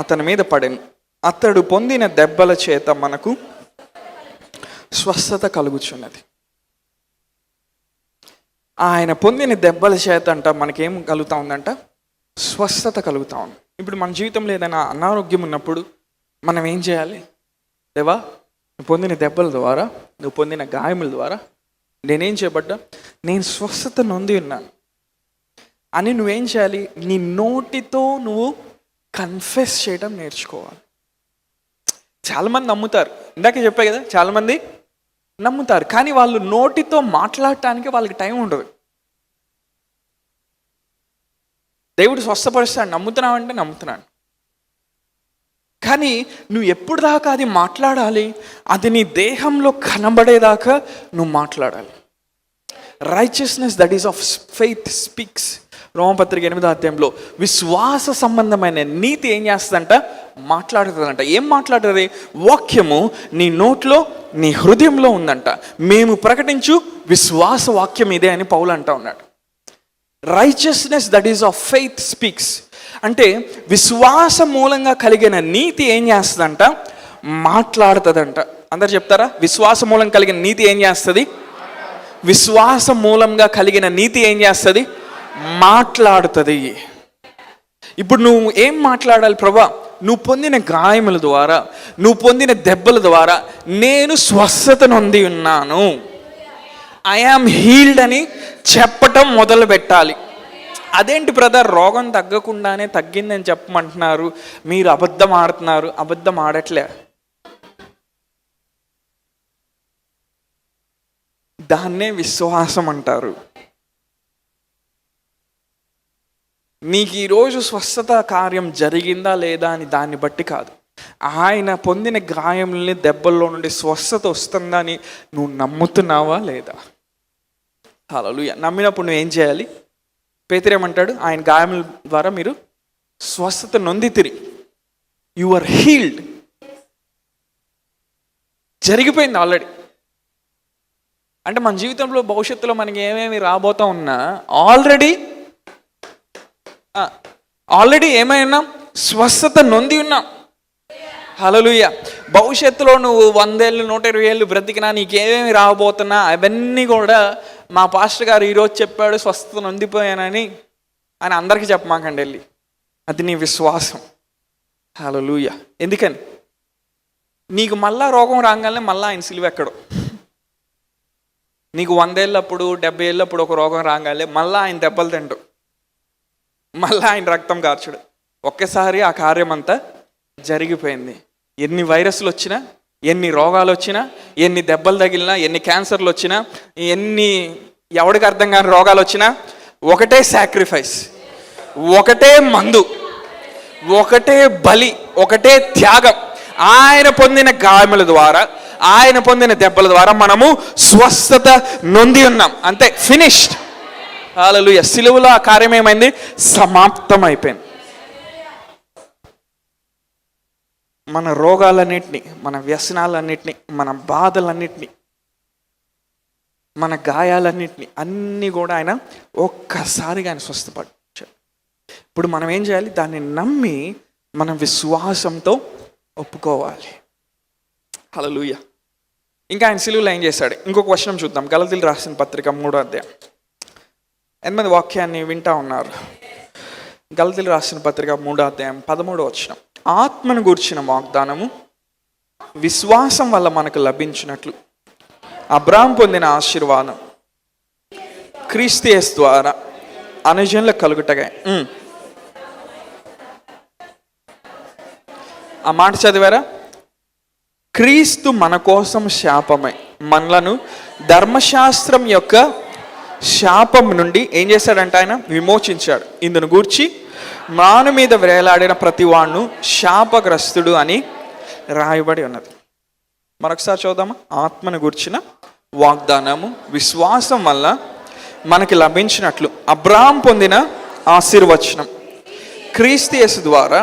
అతని మీద పడెను. అతడు పొందిన దెబ్బల చేత మనకు స్వస్థత కలుగుచున్నది. ఆయన పొందిన దెబ్బల చేత అంట మనకేం కలుగుతూ ఉందంట? స్వస్థత కలుగుతూ ఉంది. ఇప్పుడు మన జీవితంలో ఏదైనా అనారోగ్యం ఉన్నప్పుడు మనం ఏం చేయాలి? దేవా, నువ్వు పొందిన దెబ్బల ద్వారా, నువ్వు పొందిన గాయముల ద్వారా నేనేం చేయబడ్డా? నేను స్వస్థత నొంది ఉన్నాను అని నువ్వేం చేయాలి? నీ నోటితో నువ్వు కన్ఫెస్ చేయడం నేర్చుకోవాలి. చాలామంది నమ్ముతారు, ఇందాకే చెప్పా కదా, చాలామంది నమ్ముతారు, కానీ వాళ్ళు నోటితో మాట్లాడటానికి వాళ్ళకి టైం ఉండదు. దేవుడు స్వస్థపరుస్తాడు, నమ్ముతున్నావంటే నమ్ముతున్నాను, కానీ నువ్వు ఎప్పుడు దాకా అది మాట్లాడాలి? అది నీ దేహంలో కనబడేదాకా నువ్వు మాట్లాడాలి. Righteousness that is of faith speaks. రోమపత్రిక 8వ అధ్యాయంలో విశ్వాస సంబంధమైన నీతి ఏం చేస్తుందంట? మాట్లాడుతుందంట. ఏం మాట్లాడుతుంది? వాక్యము నీ నోట్లో, నీ హృదయంలో ఉందంట. మేము ప్రకటించు విశ్వాస వాక్యం ఇదే అని పౌలు అంటా ఉన్నాడు. Righteousness that is of faith speaks అంటే విశ్వాస మూలంగా కలిగిన నీతి ఏం చేస్తుందంట? మాట్లాడుతుందంట. అందరు చెప్తారా? విశ్వాస మూలంగా కలిగిన నీతి ఏం చేస్తుంది? విశ్వాస మూలంగా కలిగిన నీతి ఏం చేస్తుంది? మాట్లాడుతుంది. ఇప్పుడు నువ్వు ఏం మాట్లాడాలి? ప్రభా, నువ్వు పొందిన గాయముల ద్వారా, నువ్వు పొందిన దెబ్బల ద్వారా నేను స్వస్థత నొంది ఉన్నాను, ఐ యామ్ హీల్డ్ అని చెప్పటం మొదలు పెట్టాలి. అదేంటి బ్రదర్, రోగం తగ్గకుండానే తగ్గిందని చెప్పమంటున్నారు, మీరు అబద్ధం ఆడుతున్నారు? అబద్ధం ఆడట్లే, దాన్నే విశ్వాసం అంటారు. నీకు ఈరోజు స్వస్థత కార్యం జరిగిందా లేదా అని దాన్ని బట్టి కాదు, ఆయన పొందిన గాయములని, దెబ్బల్లో నుండి స్వస్థత వస్తుందా అని నువ్వు నమ్ముతున్నావా లేదా? హల్లెలూయా. నమ్మినప్పుడు నువ్వు ఏం చేయాలి? పేతురు ఏమంటాడు? ఆయన గాయముల ద్వారా మీరు స్వస్థత నొందితిరి, యు ఆర్ హీల్డ్. జరిగిపోయింది ఆల్రెడీ. అంటే మన జీవితంలో భవిష్యత్తులో మనకి ఏమేమి రాబోతా ఉన్నా ఆల్రెడీ ఏమై ఉన్నాం? స్వస్థత నొంది ఉన్నాం. హల్లెలూయా. భవిష్యత్తులో నువ్వు 100 ఏళ్ళు 120 ఏళ్ళు బ్రతికినా నీకేమేమి రాబోతున్నా అవన్నీ కూడా మా పాస్టర్ గారు ఈరోజు చెప్పాడు స్వస్థత నొందిపోయానని అని అందరికీ చెప్పమాకండి వెళ్ళి. అది నీ విశ్వాసం. హల్లెలూయా. ఎందుకని? నీకు మళ్ళా రోగం రాగానే మళ్ళీ ఆయన సిలువ ఎక్కడు. నీకు 100 ఏళ్ళప్పుడు 70 ఏళ్ళప్పుడు ఒక రోగం రాగానే మళ్ళీ ఆయన దెబ్బలు తిండు, మళ్ళీ ఆయన రక్తం కార్చుడు. ఒక్కసారి ఆ కార్యం అంతా జరిగిపోయింది. ఎన్ని వైరస్లు వచ్చినా, ఎన్ని రోగాలు వచ్చినా, ఎన్ని దెబ్బలు తగిలినా, ఎన్ని క్యాన్సర్లు వచ్చినా, ఎన్ని ఎవడికి అర్థం కాని రోగాలు వచ్చినా, ఒకటే సాక్రిఫైస్, ఒకటే మందు, ఒకటే బలి, ఒకటే త్యాగం. ఆయన పొందిన గాయముల ద్వారా, ఆయన పొందిన దెబ్బల ద్వారా మనము స్వస్థత నొంది ఉన్నాం. అంతే, ఫినిష్డ్. హల్లెలూయా. సిలువలో ఆ కార్యం ఏమైంది? సమాప్తం అయిపోయింది. మన రోగాలన్నిటినీ, మన వ్యసనాలన్నిటినీ, మన బాధలన్నిటినీ, మన గాయాలన్నిటినీ అన్నీ కూడా ఆయన ఒక్కసారిగా ఆయన స్వస్థపరిచాడు. ఇప్పుడు మనం ఏం చేయాలి? దాన్ని నమ్మి మనం విశ్వాసంతో ఒప్పుకోవాలి. హల్లెలూయా. ఇంకా ఆయన సిలువలో ఏం చేశాడు? ఇంకొక వచనం చూద్దాం. గలతీయులకు రాసిన పత్రిక 3వ అధ్యాయం. ఎంతమంది వాక్యాన్ని వింటా ఉన్నారు? గలతీయులకు రాసిన పత్రిక 3వ అధ్యాయం 13వ వచనం. ఆత్మను గూర్చిన వాగ్దానము విశ్వాసం వల్ల మనకు లభించినట్లు అబ్రాహాము పొందిన ఆశీర్వాదం క్రీస్తు యేసు ద్వారా అనుజనులకు కలుగుటగా. ఆ మాట చదివారా? క్రీస్తు మన కోసం శాపమై మనలను ధర్మశాస్త్రం యొక్క శాపం నుండి ఏం చేశాడంట? ఆయన విమోచించాడు. ఇందును గూర్చి మాను మీద వేలాడిన ప్రతి వాణ్ణు శాపగ్రస్తుడు అని రాయబడి ఉన్నది. మరొకసారి చూద్దామా? ఆత్మను గూర్చిన వాగ్దానము విశ్వాసం వల్ల మనకి లభించినట్లు అబ్రహాము పొందిన ఆశీర్వచనం క్రీస్తు యేసు ద్వారా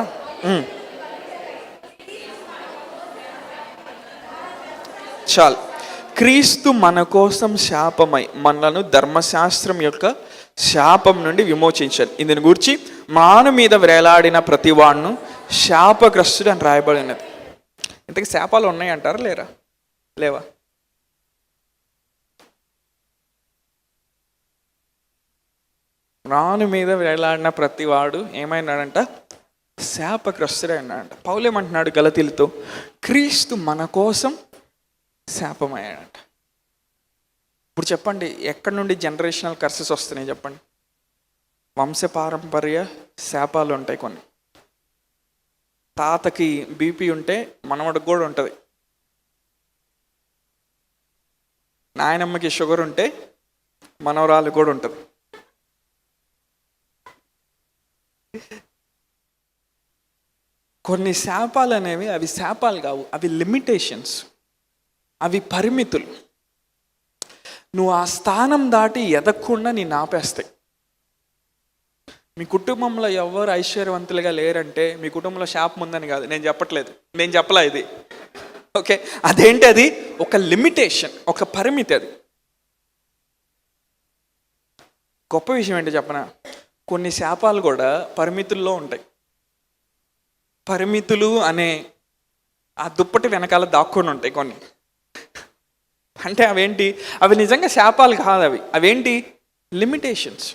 చాలు. క్రీస్తు మన కోసం శాపమై మనలను ధర్మశాస్త్రం యొక్క శాపం నుండి విమోచించాలి. ఇందుని గురించి మాను మీద వేలాడిన ప్రతి వాణ్ణు శాపగ్రస్తుడు అని రాయబడి ఉన్నది. ఇంతకీ శాపాలు ఉన్నాయంటారా లేరా? లేవా? రాను మీద వేలాడిన ప్రతి వాడు ఏమైనాడంట? శాపగ్రస్తుడే అన్నాడంట. పౌలేమంటున్నాడు గలతీలతో, క్రీస్తు మన కోసం శాపమయ్యాడంట. ఇప్పుడు చెప్పండి, ఎక్కడి నుండి జనరేషనల్ కర్సెస్ వస్తున్నాయి చెప్పండి? వంశపారంపర్య శాపాలు ఉంటాయి కొన్ని. తాతకి బీపీ ఉంటే మనవడికి కూడా ఉంటుంది. నాయనమ్మకి షుగర్ ఉంటే మనవరాలు కూడా ఉంటుంది. కొన్ని శాపాలు అనేవి అవి శాపాలు కావు, అవి లిమిటేషన్స్, అవి పరిమితులు. నువ్వు ఆ స్థానం దాటి ఎదగకుండా నేను ఆపేస్తాయి. మీ కుటుంబంలో ఎవరు ఐశ్వర్యవంతులుగా లేరంటే మీ కుటుంబంలో శాపం ఉందని కాదు, నేను చెప్పట్లేదు, నేను చెప్పలా ఇది. ఓకే, అదేంటి? అది ఒక లిమిటేషన్, ఒక పరిమితి. అది గొప్ప విషయం ఏంటి చెప్పనా? కొన్ని శాపాలు కూడా పరిమితుల్లో ఉంటాయి. పరిమితులు అనే ఆ దుప్పటి వెనకాల దాక్కొని ఉంటాయి కొన్ని. అంటే అవేంటి? అవి నిజంగా శాపాలు కాదు, అవేంటి? లిమిటేషన్స్.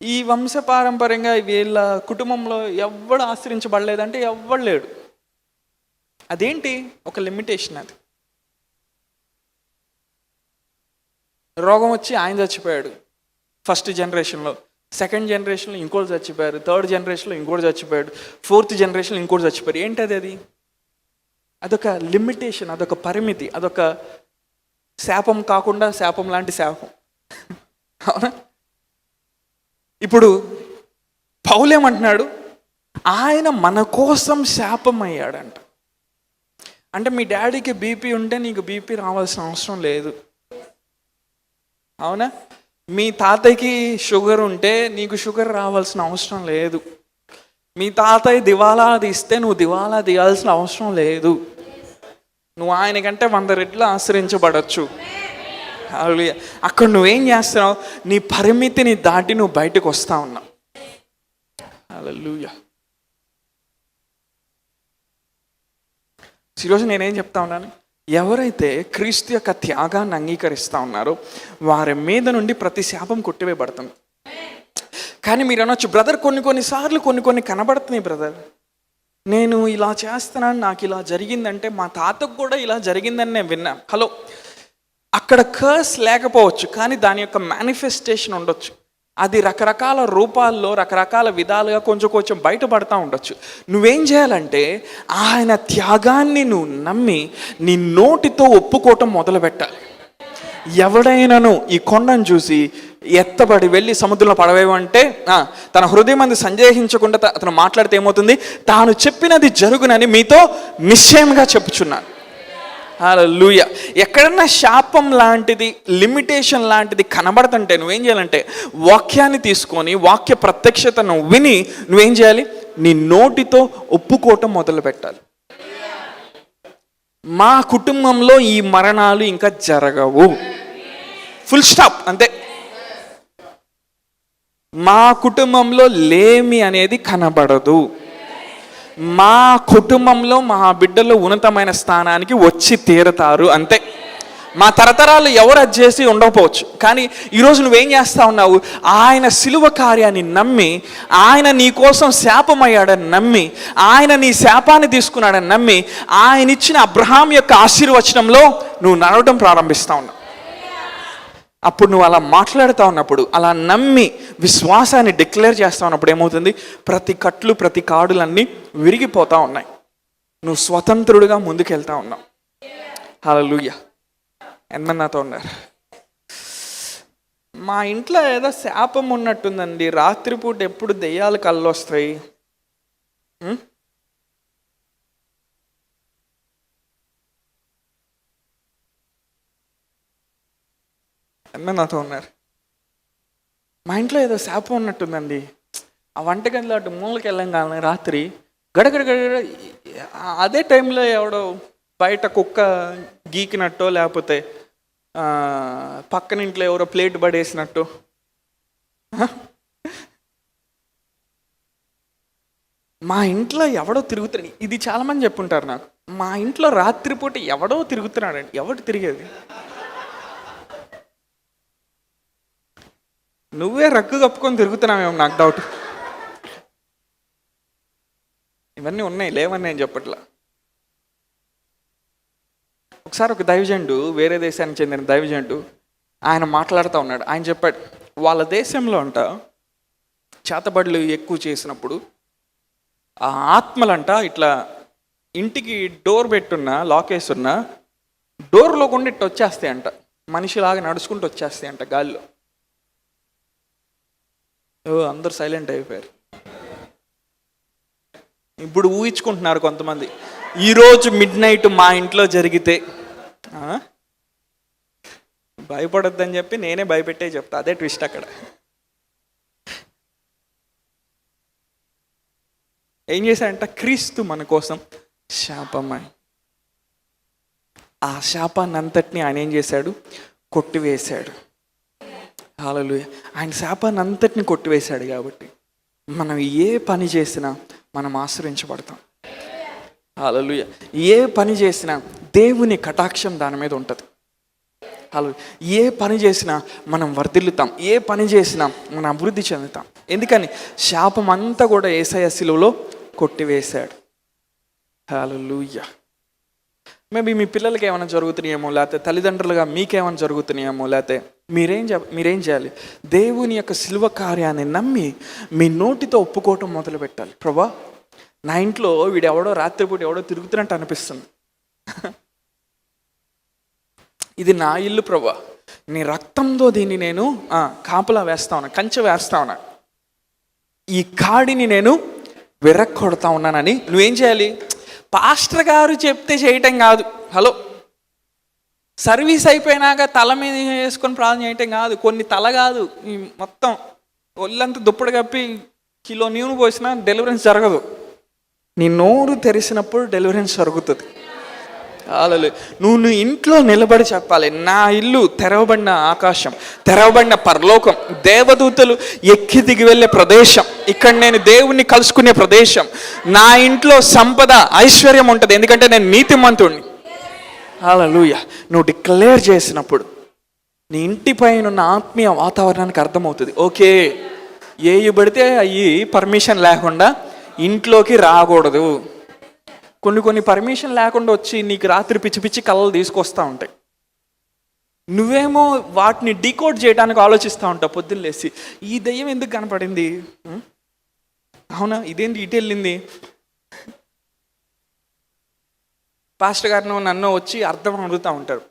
ఈ వంశపారంపర్యంగా వీళ్ళ కుటుంబంలో ఎవడు ఆశ్రయించబడలేదంటే ఎవ్వడు లేడు. అదేంటి? ఒక లిమిటేషన్. అది రోగం వచ్చి ఆయన చచ్చిపోయాడు ఫస్ట్ జనరేషన్లో, సెకండ్ జనరేషన్లో ఇంకోటి చచ్చిపోయారు, థర్డ్ జనరేషన్లో ఇంకోటి చచ్చిపోయాడు, ఫోర్త్ జనరేషన్లో ఇంకోటి చచ్చిపోయారు. ఏంటది? అది అదొక లిమిటేషన్, అదొక పరిమితి, అదొక శాపం కాకుండా శాపం లాంటి శాపం. అవునా? ఇప్పుడు పౌలేమంటున్నాడు, ఆయన మన కోసం శాపం అయ్యాడంట. అంటే మీ డాడీకి బీపీ ఉంటే నీకు బీపీ రావాల్సిన అవసరం లేదు. అవునా? మీ తాతయ్యకి షుగర్ ఉంటే నీకు షుగర్ రావాల్సిన అవసరం లేదు. మీ తాతయ్య దివాలా తీస్తే నువ్వు దివాలా తీయాల్సిన అవసరం లేదు. నువ్వు ఆయనకంటే 100 రెట్లు ఆశ్రయించబడచ్చు. అక్కడ నువ్వేం చేస్తున్నావు? నీ పరిమితిని దాటి నువ్వు బయటకు వస్తా ఉన్నావు. హల్లెలూయా. ఈరోజు నేనేం చెప్తా ఉన్నాను? ఎవరైతే క్రీస్తు యొక్క త్యాగాన్ని అంగీకరిస్తూ ఉన్నారో వారి మీద నుండి ప్రతి శాపం కొట్టివేయబడుతుంది. కానీ మీరు అనొచ్చు, బ్రదర్ కొన్నిసార్లు కొన్ని కనబడుతున్నాయి బ్రదర్, నేను ఇలా చేస్తున్నాను, నాకు ఇలా జరిగిందంటే మా తాతకు కూడా ఇలా జరిగిందని నేను విన్నాను. హలో, అక్కడ కర్స్ లేకపోవచ్చు, కానీ దాని యొక్క మేనిఫెస్టేషన్ ఉండొచ్చు. అది రకరకాల రూపాల్లో రకరకాల విధాలుగా కొంచెం బయటపడతా ఉండొచ్చు. నువ్వేం చేయాలంటే ఆయన త్యాగాన్ని నువ్వు నమ్మి నీ నోటితో ఒప్పుకోవటం మొదలు పెట్టాలి. ఎవడైనాను ఈ కొండను చూసి ఎత్తబడి వెళ్ళి సముద్రంలో పడవేమంటే తన హృదయం అందు సందేహించకుండా అతను మాట్లాడితే ఏమవుతుంది? తాను చెప్పినది జరుగునని మీతో నిశ్చయంగా చెప్పుచున్నాను. హల్లెలూయా. ఎక్కడన్నా శాపం లాంటిది, లిమిటేషన్ లాంటిది కనబడుతుంటే నువ్వేం చేయాలంటే వాక్యాన్ని తీసుకొని వాక్య ప్రత్యక్షతను విని నువ్వేం చేయాలి? నీ నోటితో ఒప్పుకోవటం మొదలు పెట్టాలి. మా కుటుంబంలో ఈ మరణాలు ఇంకా జరగవు, ఫుల్ స్టాప్, అంతే. మా కుటుంబంలో లేమి అనేది కనబడదు. మా కుటుంబంలో మా బిడ్డలు ఉన్నతమైన స్థానానికి వచ్చి తీరతారు, అంతే. మా తరతరాలు ఎవరు అది చేసి ఉండకపోవచ్చు, కానీ ఈరోజు నువ్వేం చేస్తా ఉన్నావు? ఆయన సిలువ కార్యాన్ని నమ్మి, ఆయన నీ కోసం శాపమయ్యాడని నమ్మి, ఆయన నీ శాపాన్ని తీసుకున్నాడని నమ్మి, ఆయన ఇచ్చిన అబ్రహాం యొక్క ఆశీర్వచనంలో నువ్వు నడవడం ప్రారంభిస్తా ఉన్నావు. అప్పుడు నువ్వు అలా మాట్లాడుతూ ఉన్నప్పుడు, అలా నమ్మి విశ్వాసాన్ని డిక్లేర్ చేస్తూ ఉన్నప్పుడు ఏమవుతుంది? ప్రతి కట్లు, ప్రతి కాడులన్నీ విరిగిపోతూ ఉన్నాయి. నువ్వు స్వతంత్రుడిగా ముందుకెళ్తా ఉన్నావు. హల్లెలూయా. ఎంతమంది నాతో ఉన్నారు? మా ఇంట్లో ఏదో శాపం ఉన్నట్టుందండి, రాత్రిపూట ఎప్పుడు దెయ్యాలు కళ్ళు వస్తాయి. ఎంతమంది నాతో ఉన్నారు? మా ఇంట్లో ఏదో శాపం ఉన్నట్టుందండి, ఆ వంటగదిలో అటు మూలకి వెళ్ళాం కానీ రాత్రి గడగడ గడగడ, అదే టైంలో ఎవడో బయట కుక్క గీకినట్టో, లేకపోతే పక్కన ఇంట్లో ఎవరో ప్లేట్ పడేసినట్టు, మా ఇంట్లో ఎవడో తిరుగుతున్నాడు. ఇది చాలామంది చెప్పుంటారు నాకు, మా ఇంట్లో రాత్రిపూట ఎవడో తిరుగుతున్నాడండి. ఎవడు తిరిగేది? నువ్వే రగ్గు కప్పుకొని తిరుగుతున్నావేమో, నాకు డౌట్. ఇవన్నీ ఉన్నాయి, లేవని నేను చెప్పట్లా. ఒకసారి ఒక దైవజనుడు, వేరే దేశానికి చెందిన దైవజనుడు, ఆయన మాట్లాడుతూ ఉన్నాడు. ఆయన చెప్పాడు, వాళ్ళ దేశంలో అంట చేతబడులు ఎక్కువ చేసినప్పుడు ఆ ఆత్మలంట ఇట్లా ఇంటికి డోర్ పెట్టున్నా, లాక్ వేస్తున్నా, డోర్లో కొండ ఇట్టు వచ్చేస్తాయి అంట, మనిషిలాగా నడుచుకుంటూ వచ్చేస్తాయి అంట గాల్లో. అందరూ సైలెంట్ అయిపోయారు. ఇప్పుడు ఊహించుకుంటున్నారు కొంతమంది, ఈరోజు మిడ్-నైట్ మా ఇంట్లో జరిగితే భయపడొద్దని చెప్పి నేనే భయపెట్టే చెప్తా. అదే ట్విస్ట్ అక్కడ. ఏం చేశాడంట? క్రీస్తు మన కోసం శాపమై, ఆ శాపాన్ని అంతటిని ఆయన ఏం చేశాడు? కొట్టివేశాడు. హల్లెలూయా. ఆయన శాపాన్ని అంతటిని కొట్టివేశాడు కాబట్టి మనం ఏ పని చేసినా మనం ఆశ్రయించబడతాం. హల్లెలూయా. ఏ పని చేసినా దేవుని కటాక్షం దాని మీద ఉంటుంది. హల్లెలూయా. ఏ పని చేసినా మనం వర్ధిల్లుతాం, ఏ పని చేసినా మనం అభివృద్ధి చెందుతాం. ఎందుకని? శాపం అంతా కూడా యేసయ్య శిలువలో కొట్టివేశాడు. హల్లెలూయా. మేబీ మీ పిల్లలకి ఏమైనా జరుగుతున్నాయేమో, లేకపోతే తల్లిదండ్రులుగా మీకేమైనా జరుగుతున్నాయేమో, లేకపోతే మీరేం చేయాలి? దేవుని యొక్క శిలువ కార్యాన్ని నమ్మి మీ నోటితో ఒప్పుకోవటం మొదలు పెట్టాలి. ప్రభా, నా ఇంట్లో వీడెవడో రాత్రిపూట ఎవడో తిరుగుతున్నట్టు అనిపిస్తుంది, ఇది నా ఇల్లు ప్రభా, నీ రక్తంతో దీన్ని నేను కాపలా వేస్తా ఉన్నా, కంచె వేస్తా ఉన్నా, ఈ కాడిని నేను విరక్కొడతా ఉన్నానని నువ్వేం చేయాలి? పాస్టర్ గారు చెప్తే చేయటం కాదు. హలో, సర్వీస్ అయిపోయినాక తల మీద వేసుకొని ప్రార్థన చేయటం కాదు. కొన్ని తల కాదు, మొత్తం ఒళ్ళంతా దుప్పటి కప్పి కిలో నీవును పోసినా డెలివరెన్స్ జరగదు. నీ నోరు తెరిసినప్పుడు డెలివరెన్స్ జరుగుతుంది. హల్లెలూయా. నువ్వు ఇంట్లో నిలబడి చెప్పాలి, నా ఇల్లు తెరవబడిన ఆకాశం, తెరవబడిన పరలోకం, దేవదూతలు ఎక్కి దిగి వెళ్ళే ప్రదేశం, ఇక్కడ నేను దేవుణ్ణి కలుసుకునే ప్రదేశం, నా ఇంట్లో సంపద ఐశ్వర్యం ఉంటుంది, ఎందుకంటే నేను నీతిమంతుడిని. హల్లెలూయా. నువ్వు డిక్లేర్ చేసినప్పుడు నీ ఇంటిపైన ఉన్న ఆత్మీయ వాతావరణానికి అర్థమవుతుంది. ఓకే, ఏవి పడితే అవి పర్మిషన్ లేకుండా ఇంట్లోకి రాకూడదు. కొన్ని పర్మిషన్ లేకుండా వచ్చి నీకు రాత్రి పిచ్చి పిచ్చి కళలు తీసుకొస్తూ ఉంటాయి. నువ్వేమో వాటిని డీకోడ్ చేయడానికి ఆలోచిస్తూ ఉంటావు. పొద్దున్న లేసి ఈ దెయ్యం ఎందుకు కనపడింది, అవునా ఇదేంటి ఇటు వెళ్ళింది, పాస్టర్ గారినో నన్ను వచ్చి అర్థం అడుగుతూ ఉంటారు.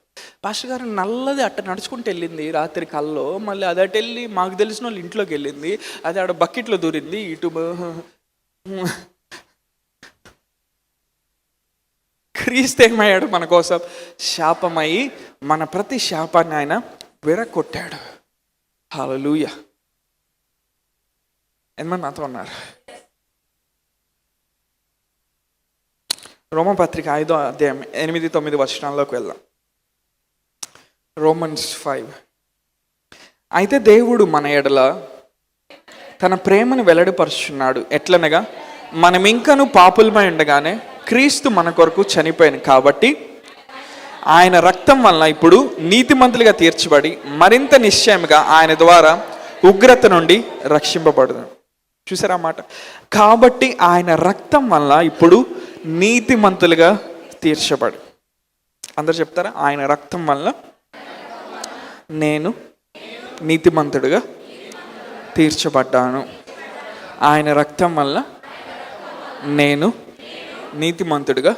పాస్టర్ గారు నల్లది అట్ట నడుచుకుంటూ వెళ్ళింది రాత్రి కల్లో, మళ్ళీ అది అటు వెళ్ళి మాకు తెలిసిన వాళ్ళు ఇంట్లోకి వెళ్ళింది, అది ఆడ బకెట్లో దూరింది, ఇటు క్రీస్తు ఏమయ్యాడు మన కోసం? శాపమై మన ప్రతి శాపాన్ని ఆయన విరగొట్టాడు. హల్లెలూయా. ఎంతమంది నాతో ఉన్నారు? రోమపత్రిక 5వ అధ్యాయం 8-9 వచనాల్లోకి వెళ్దాం. రోమన్స్ 5. అయితే దేవుడు మన ఎడల తన ప్రేమను వెల్లడిపరుచున్నాడు. ఎట్లనగా, మనం ఇంకను పాపులమై ఉండగానే క్రీస్తు మన కొరకు చనిపోయాను కాబట్టి ఆయన రక్తం వల్ల ఇప్పుడు నీతిమంతులుగా తీర్చబడి మరింత నిశ్చయంగా ఆయన ద్వారా ఉగ్రత నుండి రక్షింపబడదు. చూసారా మాట? కాబట్టి ఆయన రక్తం వల్ల ఇప్పుడు నీతిమంతులుగా తీర్చబడి. అందరు చెప్తారా? ఆయన రక్తం వల్ల నేను నీతిమంతుడిగా తీర్చబడ్డాను. ఆయన రక్తం వల్ల నేను నీతిమంతుడిగా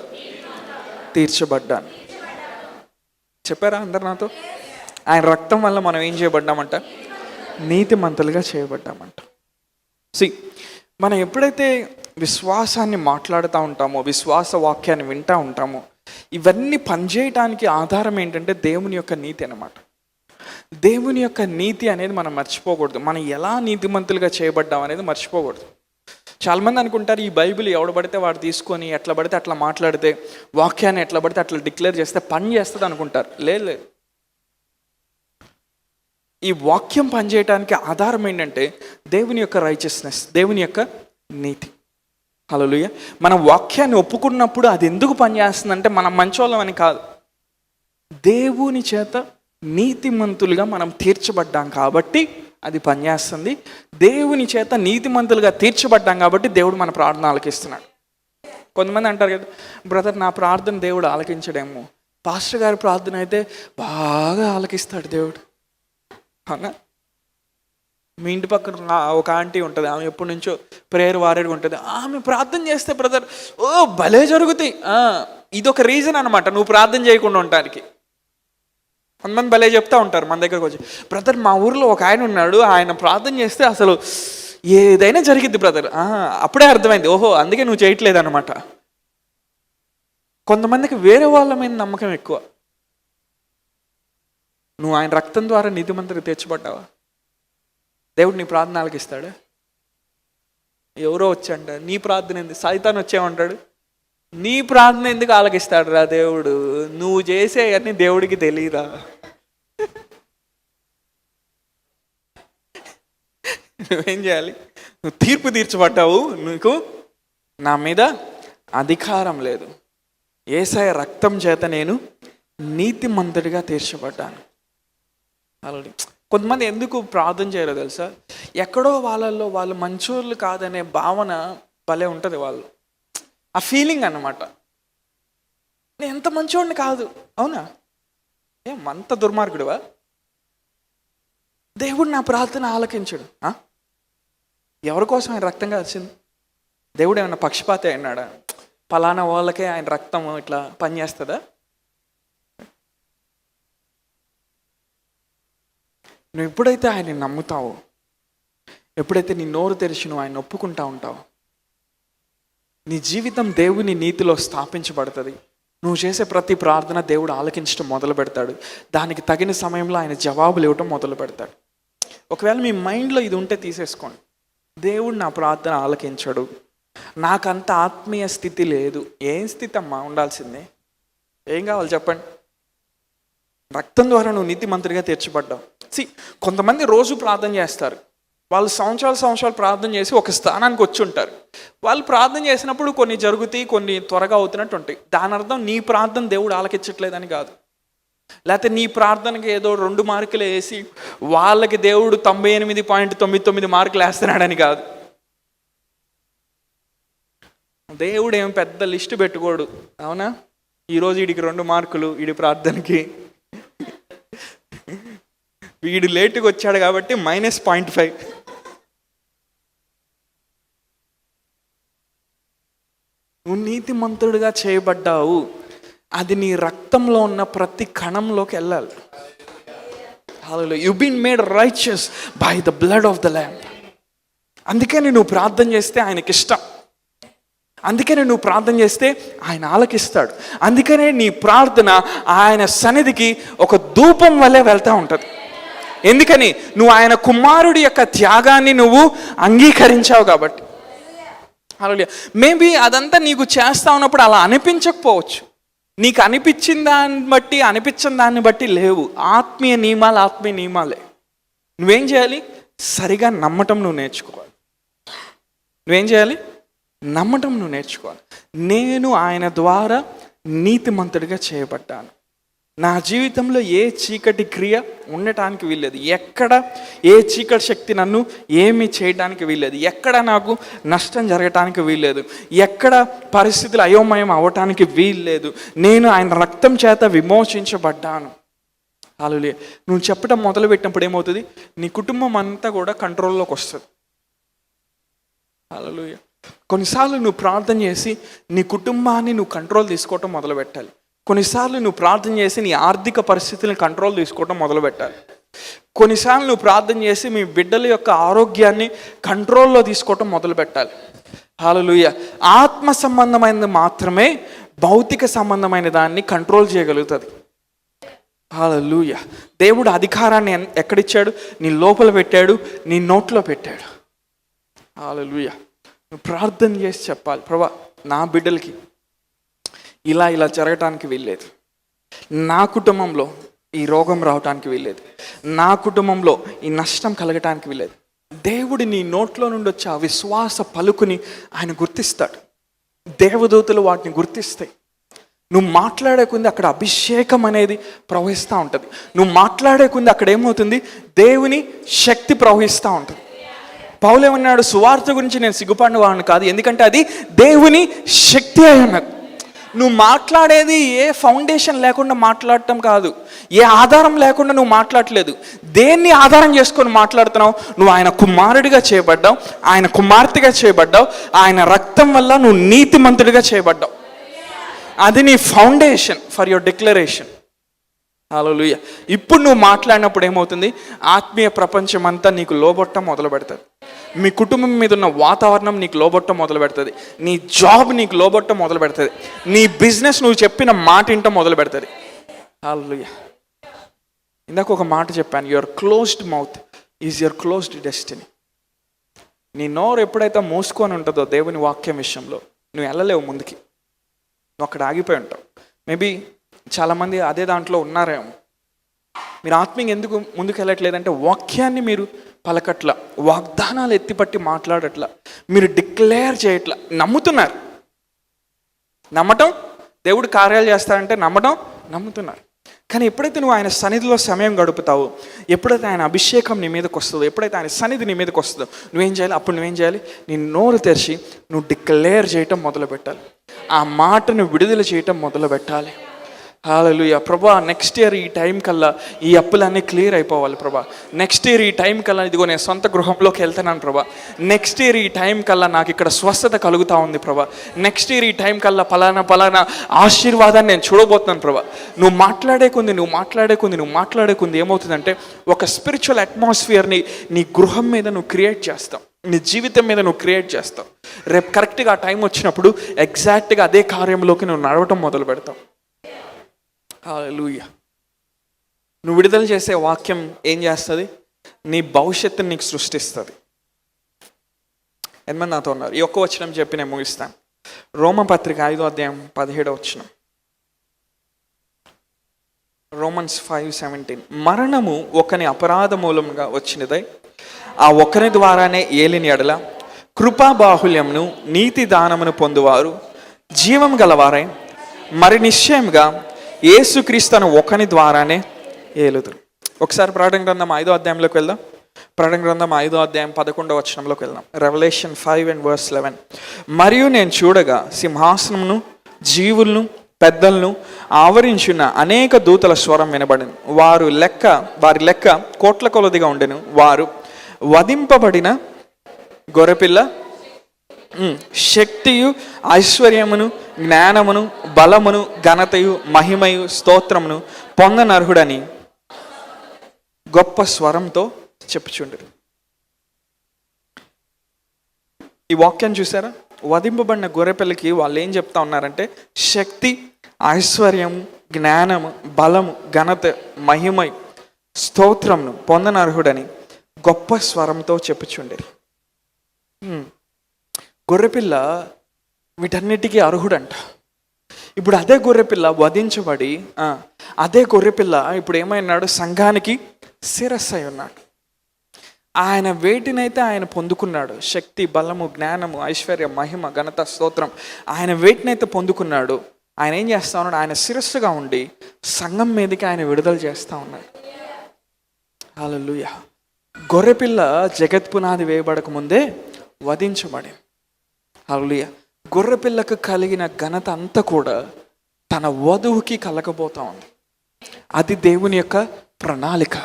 తీర్చబడ్డాను. చెప్పారా అందరు నాతో? ఆయన రక్తం వల్ల మనం ఏం చేయబడ్డామంట? నీతిమంతులుగా చేయబడ్డామంట. మనం ఎప్పుడైతే విశ్వాసాన్ని మాట్లాడుతూ ఉంటామో, విశ్వాస వాక్యాన్ని వింటూ ఉంటామో, ఇవన్నీ పనిచేయటానికి ఆధారం ఏంటంటే దేవుని యొక్క నీతి అన్నమాట. దేవుని యొక్క నీతి అనేది మనం మర్చిపోకూడదు. మనం ఎలా నీతిమంతులుగా చేయబడ్డాం అనేది మర్చిపోకూడదు. చాలామంది అనుకుంటారు ఈ బైబిల్ ఎవడు పడితే వాడు తీసుకొని ఎట్లా పడితే అట్లా మాట్లాడితే, వాక్యాన్ని ఎట్లా పడితే అట్లా డిక్లేర్ చేస్తే పని చేస్తుంది అనుకుంటారు. లేదు, ఈ వాక్యం పనిచేయటానికి ఆధారం ఏంటంటే దేవుని యొక్క రైచియస్నెస్, దేవుని యొక్క నీతి. హల్లెలూయా. మన వాక్యాన్ని ఒప్పుకున్నప్పుడు అది ఎందుకు పనిచేస్తుందంటే మనం మంచోళ్ళం అని కాదు, దేవుని చేత నీతిమంతులుగా మనం తీర్చబడ్డాం కాబట్టి అది పనిచేస్తుంది. దేవుని చేత నీతిమంతులుగా తీర్చబడ్డాం కాబట్టి దేవుడు మన ప్రార్థన ఆలకిస్తున్నాడు. కొంతమంది అంటారు కదా, బ్రదర్ నా ప్రార్థన దేవుడు ఆలకించడేమో, పాస్టర్ గారి ప్రార్థన అయితే బాగా ఆలకిస్తాడు దేవుడు. అవునా? మీ ఇంటి పక్కన ఒక ఆంటీ ఉంటుంది, ఆమె ఎప్పటి నుంచో ప్రేయర్ వారేడుగా ఉంటుంది. ఆమె ప్రార్థన చేస్తే బ్రదర్ భలే జరుగుతాయి. ఇదొక రీజన్ అనమాట నువ్వు ప్రార్థన చేయకుండా ఉండటానికి. కొంతమంది భలే చెప్తా ఉంటారు మన దగ్గరకు వచ్చి, బ్రదర్ మా ఊర్లో ఒక ఆయన ఉన్నాడు, ఆయన ప్రార్థన చేస్తే అసలు ఏదైనా జరిగిద్ది బ్రదర్. అప్పుడే అర్థమైంది, ఓహో అందుకే నువ్వు చేయట్లేదు అనమాట. కొంతమందికి వేరే వాళ్ళ మీద నమ్మకం ఎక్కువ. నువ్వు ఆయన రక్తం ద్వారా నీతిమంతుడిగా తీర్చబడ్డావా? దేవుడు నీ ప్రార్థన ఆలకిస్తాడు? ఎవరో వచ్చాంట నీ ప్రార్థన ఎందుకు, సైతాన్ వచ్చేమంటాడు నీ ప్రార్థన ఎందుకు ఆలకిస్తాడు రా దేవుడు, నువ్వు చేసే అన్నీ దేవుడికి తెలియదా? నువ్వేం చేయాలి? నువ్వు తీర్పు తీర్చబడ్డావు, నీకు నా మీద అధికారం లేదు. యేసయ్య రక్తం చేత నేను నీతిమంతుడిగా తీర్చబడ్డాను. అలాగే కొంతమంది ఎందుకు ప్రార్థన చేయరో తెలుసా? ఎక్కడో వాళ్ళల్లో వాళ్ళు మంచోళ్ళు కాదనే భావన భలే ఉంటుంది వాళ్ళు, ఆ ఫీలింగ్ అన్నమాట. నేను ఎంత మంచోడిని కాదు. అవునా? అంత దుర్మార్గుడివా? దేవుడు నా ప్రార్థన ఆలకించడు. ఎవరి కోసం ఆయన రక్తం కాల్చింది? దేవుడు ఏమన్నా పక్షపాతి అయినాడా? పలానా వాళ్ళకే ఆయన రక్తం ఇట్లా పనిచేస్తుందా? నువ్వు ఎప్పుడైతే ఆయన్ని నమ్ముతావో, ఎప్పుడైతే నీ నోరు తెరిచి నువ్వు ఆయన ఒప్పుకుంటా ఉంటావో, నీ జీవితం దేవుని నీతిలో స్థాపించబడుతుంది. నువ్వు చేసే ప్రతి ప్రార్థన దేవుడు ఆలకించడం మొదలు పెడతాడు. దానికి తగిన సమయంలో ఆయన జవాబులు ఇవ్వటం మొదలు పెడతాడు. ఒకవేళ మీ మైండ్లో ఇది ఉంటే తీసేసుకోండి, దేవుడు నా ప్రార్థన ఆలకించడు, నాకంత ఆత్మీయ స్థితి లేదు. ఏం స్థితి అమ్మా ఉండాల్సిందే? ఏం కావాలి చెప్పండి? రక్తం ద్వారా నువ్వు నీతిమంతుడిగా తీర్చబడ్డావు. కొంతమంది రోజు ప్రార్థన చేస్తారు, వాళ్ళు సంవత్సరాలు ప్రార్థన చేసి ఒక స్థానానికి వచ్చి ఉంటారు. వాళ్ళు ప్రార్థన చేసినప్పుడు కొన్ని జరుగుతాయి, కొన్ని త్వరగా అవుతున్నట్టు ఉంటాయి. దాని అర్థం నీ ప్రార్థన దేవుడు ఆలకించట్లేదని కాదు. లేకపోతే నీ ప్రార్థనకి ఏదో 2 మార్కులు వేసి వాళ్ళకి దేవుడు 98.99 మార్కులు వేస్తున్నాడని కాదు. దేవుడు ఏం పెద్ద లిస్టు పెట్టుకోడు. అవునా? ఈరోజు వీడికి 2 మార్కులు, వీడి ప్రార్థనకి, వీడు లేటుగా వచ్చాడు కాబట్టి -0.5. నువ్వు నీతిమంతుడిగా చేయబడ్డావు, అది నీ రక్తంలో ఉన్న ప్రతి కణంలోకి వెళ్ళాలి. Hallelujah. You been made righteous by the blood of the lamb. అందుకని నువ్వు ప్రార్థన చేస్తే ఆయనకి ఇష్టం. అందుకనే నువ్వు ప్రార్థన చేస్తే ఆయన ఆలకిస్తాడు. అందుకనే నీ ప్రార్థన ఆయన సన్నిధికి ఒక ధూపం వల్లే వెళ్తూ ఉంటుంది. ఎందుకని? నువ్వు ఆయన కుమారుడి యొక్క త్యాగాన్ని నువ్వు అంగీకరించావు కాబట్టి. హల్లెలూయా. మేబీ అదంతా నీకు చేస్తా ఉన్నప్పుడు అలా అనిపించకపోవచ్చు. నీకు అనిపించిన దాన్ని బట్టి, అనిపించిన దాన్ని బట్టి లేవు. ఆత్మీయ నియమాలే. నువ్వేం చేయాలి? సరిగా నమ్మటం నువ్వు నేర్చుకోవాలి. నువ్వేం చేయాలి? నమ్మటం నువ్వు నేర్చుకోవాలి. నేను ఆయన ద్వారా నీతిమంతుడిగా చేయబడ్డాను. నా జీవితంలో ఏ చీకటి క్రియ ఉండటానికి వీల్లేదు. ఎక్కడ ఏ చీకటి శక్తి నన్ను ఏమీ చేయడానికి వీల్లేదు. ఎక్కడ నాకు నష్టం జరగటానికి వీల్లేదు. ఎక్కడ పరిస్థితులు అయోమయం అవ్వటానికి వీల్లేదు. నేను ఆయన రక్తం చేత విమోచించబడ్డాను. హల్లెలూయా. నువ్వు చెప్పడం మొదలుపెట్టినప్పుడు ఏమవుతుంది, నీ కుటుంబం అంతా కూడా కంట్రోల్లోకి వస్తుంది. హల్లెలూయా. కొన్నిసార్లు నువ్వు ప్రార్థన చేసి నీ కుటుంబాన్ని నువ్వు కంట్రోల్ తీసుకోవటం మొదలుపెట్టాలి. కొన్నిసార్లు నువ్వు ప్రార్థన చేసి నీ ఆర్థిక పరిస్థితులను కంట్రోల్ తీసుకోవటం మొదలుపెట్టాలి. కొన్నిసార్లు నువ్వు ప్రార్థన చేసి మీ బిడ్డల యొక్క ఆరోగ్యాన్ని కంట్రోల్లో తీసుకోవటం మొదలుపెట్టాలి. హల్లెలూయా. ఆత్మ సంబంధమైనది మాత్రమే భౌతిక సంబంధమైన దాన్ని కంట్రోల్ చేయగలుగుతుంది. హల్లెలూయా. దేవుడు అధికారాన్ని ఎక్కడిచ్చాడు? నీ లోపల పెట్టాడు, నీ నోట్లో పెట్టాడు. హల్లెలూయా. నువ్వు ప్రార్థన చేసి చెప్పాలి, ప్రభా నా బిడ్డలకి ఇలా జరగటానికి వీల్లేదు, నా కుటుంబంలో ఈ రోగం రావటానికి వీల్లేదు, నా కుటుంబంలో ఈ నష్టం కలగటానికి వీల్లేదు. దేవుడు నీ నోట్లో నుండి వచ్చే ఆ విశ్వాస పలుకుని ఆయన గుర్తిస్తాడు. దేవదూతలు వాటిని గుర్తిస్తాయి. నువ్వు మాట్లాడే కొంది అక్కడ అభిషేకం అనేది ప్రవహిస్తూ ఉంటుంది. నువ్వు మాట్లాడే కొంది అక్కడ ఏమవుతుంది, దేవుని శక్తి ప్రవహిస్తూ ఉంటుంది. పౌలు ఏమన్నాడు, సువార్త గురించి నేను సిగ్గుపడిన వాడిని కాదు, ఎందుకంటే అది దేవుని శక్తి అయి ఉన్నది. నువ్వు మాట్లాడేది ఏ ఫౌండేషన్ లేకుండా మాట్లాడటం కాదు, ఏ ఆధారం లేకుండా నువ్వు మాట్లాడలేదు. దేన్ని ఆధారం చేసుకొని మాట్లాడుతున్నావు? నువ్వు ఆయన కుమారుడిగా చేయబడ్డావు, ఆయన కుమార్తెగా చేయబడ్డావు, ఆయన రక్తం వల్ల నువ్వు నీతిమంతుడిగా చేయబడ్డావు. అది నీ ఫౌండేషన్ ఫర్ యువర్ డిక్లరేషన్. హల్లెలూయా. ఇప్పుడు నువ్వు మాట్లాడినప్పుడు ఏమవుతుంది, ఆత్మీయ ప్రపంచం అంతా నీకు లోబొట్టం మొదలు పెడుతుంది. మీ కుటుంబం మీద ఉన్న వాతావరణం నీకు లోబొట్టం మొదలు పెడుతుంది. నీ జాబ్ నీకు లోబొట్టం మొదలు పెడుతుంది. నీ బిజినెస్ నువ్వు చెప్పిన మాట ఇంట మొదలు పెడుతుంది. హల్లెలూయా. ఇందాక ఒక మాట చెప్పాను, your closed mouth is your closed destiny. నీ నోరు ఎప్పుడైతే మూసుకొని ఉంటుందో దేవుని వాక్యం విషయంలో, నువ్వు వెళ్ళలేవు ముందుకి, నువ్వు అక్కడ ఆగిపోయి ఉంటావు. మేబీ చాలామంది అదే దాంట్లో ఉన్నారేమో. మీరు ఆత్మీయంగా ఎందుకు ముందుకు వెళ్ళట్లేదంటే వాక్యాన్ని మీరు పలకట్ల, వాగ్దానాలు ఎత్తిపట్టి మాట్లాడట్లా, మీరు డిక్లేర్ చేయట్లా. నమ్ముతున్నారు, నమ్మటం దేవుడు కార్యాలు చేస్తారంటే నమ్ముతున్నారు. కానీ ఎప్పుడైతే నువ్వు ఆయన సన్నిధిలో సమయం గడుపుతావో, ఎప్పుడైతే ఆయన అభిషేకం నీ మీదకి వస్తుందో, ఎప్పుడైతే ఆయన సన్నిధి నీ మీదకి వస్తుందో, నువ్వేం చేయాలి? అప్పుడు నువ్వేం చేయాలి? నీ నోరు తెరిచి నువ్వు డిక్లేర్ చేయటం మొదలు పెట్టాలి. ఆ మాటను విడుదల చేయటం మొదలు పెట్టాలి. హల్లెలూయా. ప్రభా నెక్స్ట్ ఇయర్ ఈ టైం కల్లా ఈ అప్పులన్నీ క్లియర్ అయిపోవాలి ప్రభా. నెక్స్ట్ ఇయర్ ఈ టైం కల్లా ఇదిగో నేను సొంత గృహంలోకి వెళ్తున్నాను ప్రభా. నెక్స్ట్ ఇయర్ ఈ టైం కల్లా నాకు ఇక్కడ స్వస్థత కలుగుతూ ఉంది ప్రభా. నెక్స్ట్ ఇయర్ ఈ టైం కల్లా పలానా ఆశీర్వాదాన్ని నేను చూడబోతున్నాను ప్రభా. నువ్వు మాట్లాడే కొంది ఏమవుతుందంటే ఒక స్పిరిచువల్ అట్మాస్ఫియర్ని నీ గృహం మీద నువ్వు క్రియేట్ చేస్తావు, నీ జీవితం మీద నువ్వు క్రియేట్ చేస్తావు. రేపు కరెక్ట్గా ఆ టైం వచ్చినప్పుడు ఎగ్జాక్ట్గా అదే కార్యంలోకి నువ్వు నడవటం మొదలు పెడతావు. హల్లెలూయా. నువ్వు విడుదల చేసే వాక్యం ఏం చేస్తుంది? నీ భవిష్యత్తుని నీకు సృష్టిస్తుంది. ఎంతమంది నాతో ఉన్నారు? ఈ ఒక్క వచనం చెప్పి నేను ముగిస్తాను. రోమపత్రిక 5:17. రోమన్స్ 5:17. మరణము ఒకని అపరాధ మూలంగా వచ్చినదై ఆ ఒకరి ద్వారానే ఏలిని ఎడల కృపాబాహుల్యమును నీతి దానమును పొందువారు జీవం గలవారై మరి నిశ్చయంగా యేసుక్రీస్తును ఒకని ద్వారానే ఏలుదురు. ఒకసారి ప్రకటన గ్రంథం 5వ అధ్యాయంలోకి వెళ్దాం. ప్రకటన గ్రంథం 5వ అధ్యాయం 11వ వచనంలోకి వెళ్దాం. రెవల్యూషన్ 5:11. మరియు నేను చూడగా సింహాసనమును జీవులను పెద్దలను ఆవరించిన అనేక దూతల స్వరం వినబడిను. వారి లెక్క కోట్ల కొలదిగా ఉండెను. వారు వధింపబడిన గొర్రెపిల్ల శక్తియు ఐశ్వర్యమును జ్ఞానమును బలమును ఘనతయు మహిమయు స్తోత్రమును పొందనర్హుడని గొప్ప స్వరంతో చెప్పుచుండరు. ఈ వాక్యం చూసారా? వధింపబడిన గొర్రెపిల్లకి వాళ్ళు ఏం చెప్తా ఉన్నారంటే శక్తి, ఐశ్వర్యం, జ్ఞానము, బలము, ఘనత, మహిమయు స్తోత్రమును పొందనర్హుడని గొప్ప స్వరంతో చెప్పుచుండరు. గొర్రెపిల్ల వీటన్నిటికీ అర్హుడంట. ఇప్పుడు అదే గొర్రెపిల్ల వధించబడి అదే గొర్రెపిల్ల ఇప్పుడు ఏమైనాడు? సంఘానికి శిరస్సు అయి ఉన్నాడు. ఆయన వేటినైతే ఆయన పొందుకున్నాడు, శక్తి, బలము, జ్ఞానము, ఐశ్వర్యం, మహిమ, ఘనత, స్తోత్రం, ఆయన వేటినైతే పొందుకున్నాడు, ఆయన ఏం చేస్తా ఉన్నాడు? ఆయన శిరస్సుగా ఉండి సంఘం మీదకి ఆయన విడుదల చేస్తూ ఉన్నాడు. హల్లెలూయా. గొర్రెపిల్ల జగత్పునాది వేయబడక ముందే వధించబడి, హల్లెలూయా, గొర్రెపిల్లకు కలిగిన ఘనత అంతా కూడా తన వధువుకి కలగబోతా ఉంది. అది దేవుని యొక్క ప్రణాళిక.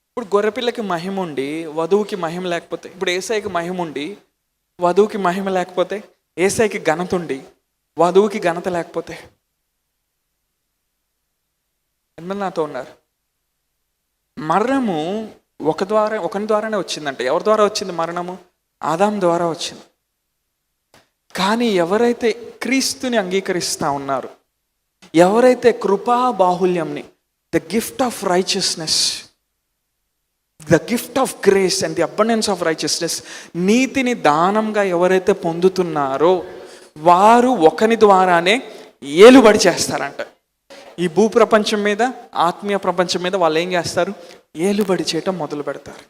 ఇప్పుడు గొర్రెపిల్లకి మహిమ ఉండి వధువుకి మహిమ లేకపోతే, ఇప్పుడు ఏసైకి మహిమ ఉండి వధువుకి మహిమ లేకపోతే, ఏసైకి ఘనత ఉండి వధువుకి ఘనత లేకపోతే, ఎంతమంది నాతో ఉన్నారు? మరణము ఒకని ద్వారానే వచ్చిందంటే, ఎవరి ద్వారా వచ్చింది మరణము? ఆదాం ద్వారా వచ్చింది. కానీ ఎవరైతే క్రీస్తుని అంగీకరిస్తూ ఉన్నారు, ఎవరైతే కృపా బాహుల్యంని, the gift of righteousness, the gift of grace and the abundance of righteousness, నీతిని దానంగా ఎవరైతే పొందుతున్నారో వారు ఒకని ద్వారానే ఏలుబడి చేస్తారంట. ఈ భూప్రపంచం మీద, ఆత్మీయ ప్రపంచం మీద వాళ్ళు ఏం చేస్తారు? ఏలుబడి చేయటం మొదలు పెడతారు.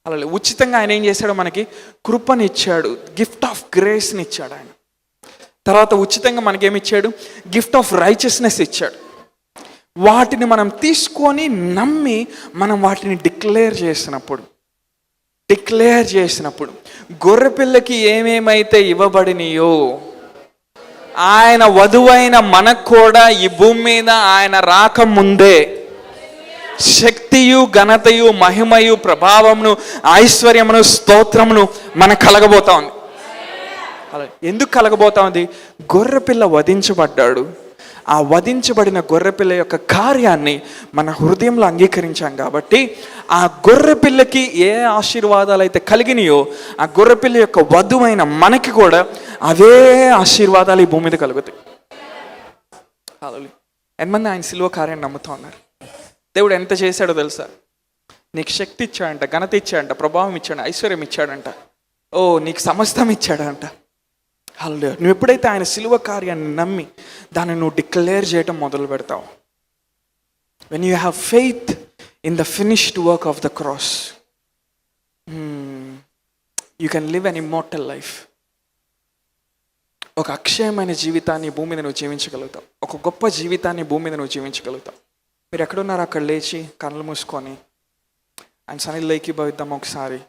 అలా ఉచితంగా ఆయన ఏం చేశాడు? మనకి కృపనిచ్చాడు, గిఫ్ట్ ఆఫ్ గ్రేస్ని ఇచ్చాడు ఆయన. తర్వాత ఉచితంగా మనకేమిచ్చాడు? గిఫ్ట్ ఆఫ్ రైచియస్నెస్ ఇచ్చాడు. వాటిని మనం తీసుకొని నమ్మి మనం వాటిని డిక్లేర్ చేసినప్పుడు గొర్రెపిల్లకి ఏమేమైతే ఇవ్వబడినయో, ఆయన వధువైన మనకు కూడా ఈ భూమి మీద ఆయన రాకముందే శక్తియు, ఘనతయు, మహిమయు, ప్రభావమును, ఐశ్వర్యమును, స్తోత్రమును మనకు కలగబోతా ఉంది. అలా ఎందుకు కలగబోతా ఉంది? గొర్రెపిల్ల వధించబడ్డాడు. ఆ వధించబడిన గొర్రెపిల్ల యొక్క కార్యాన్ని మన హృదయంలో అంగీకరించాం కాబట్టి ఆ గొర్రెపిల్లకి ఏ ఆశీర్వాదాలు అయితే కలిగినాయో, ఆ గొర్రెపిల్ల యొక్క వధువైన మనకి కూడా అవే ఆశీర్వాదాలు ఈ భూమి మీద కలుగుతాయి. ఎంతమంది ఆయన సిలువ కార్యాన్ని నమ్ముతా ఉన్నారు? దేవుడు ఎంత చేశాడో తెలుసా? నీకు శక్తి ఇచ్చాడంట, ఘనత ఇచ్చాడంట, ప్రభావం ఇచ్చాడు, ఐశ్వర్యం ఇచ్చాడంట, నీకు సమస్తం ఇచ్చాడంట. హల్లెలూయా. నువ్వు ఎప్పుడైతే ఆయన సిలువ కార్యాన్ని నమ్మి దాన్ని నువ్వు డిక్లేర్ చేయటం మొదలు పెడతావు, when you have faith in the finished work of the cross, you can live an immortal life. ఒక అక్షయమైన జీవితాన్ని భూమి మీద నువ్వు జీవించగలుగుతావు. ఒక గొప్ప జీవితాన్ని భూమి మీద నువ్వు జీవించగలుగుతావు. మీరు ఎక్కడున్నారు అక్కడ లేచి కళ్ళు మూసుకొని ఆయన సన్నిధిలో ఏకీభవిద్దాం ఒకసారి.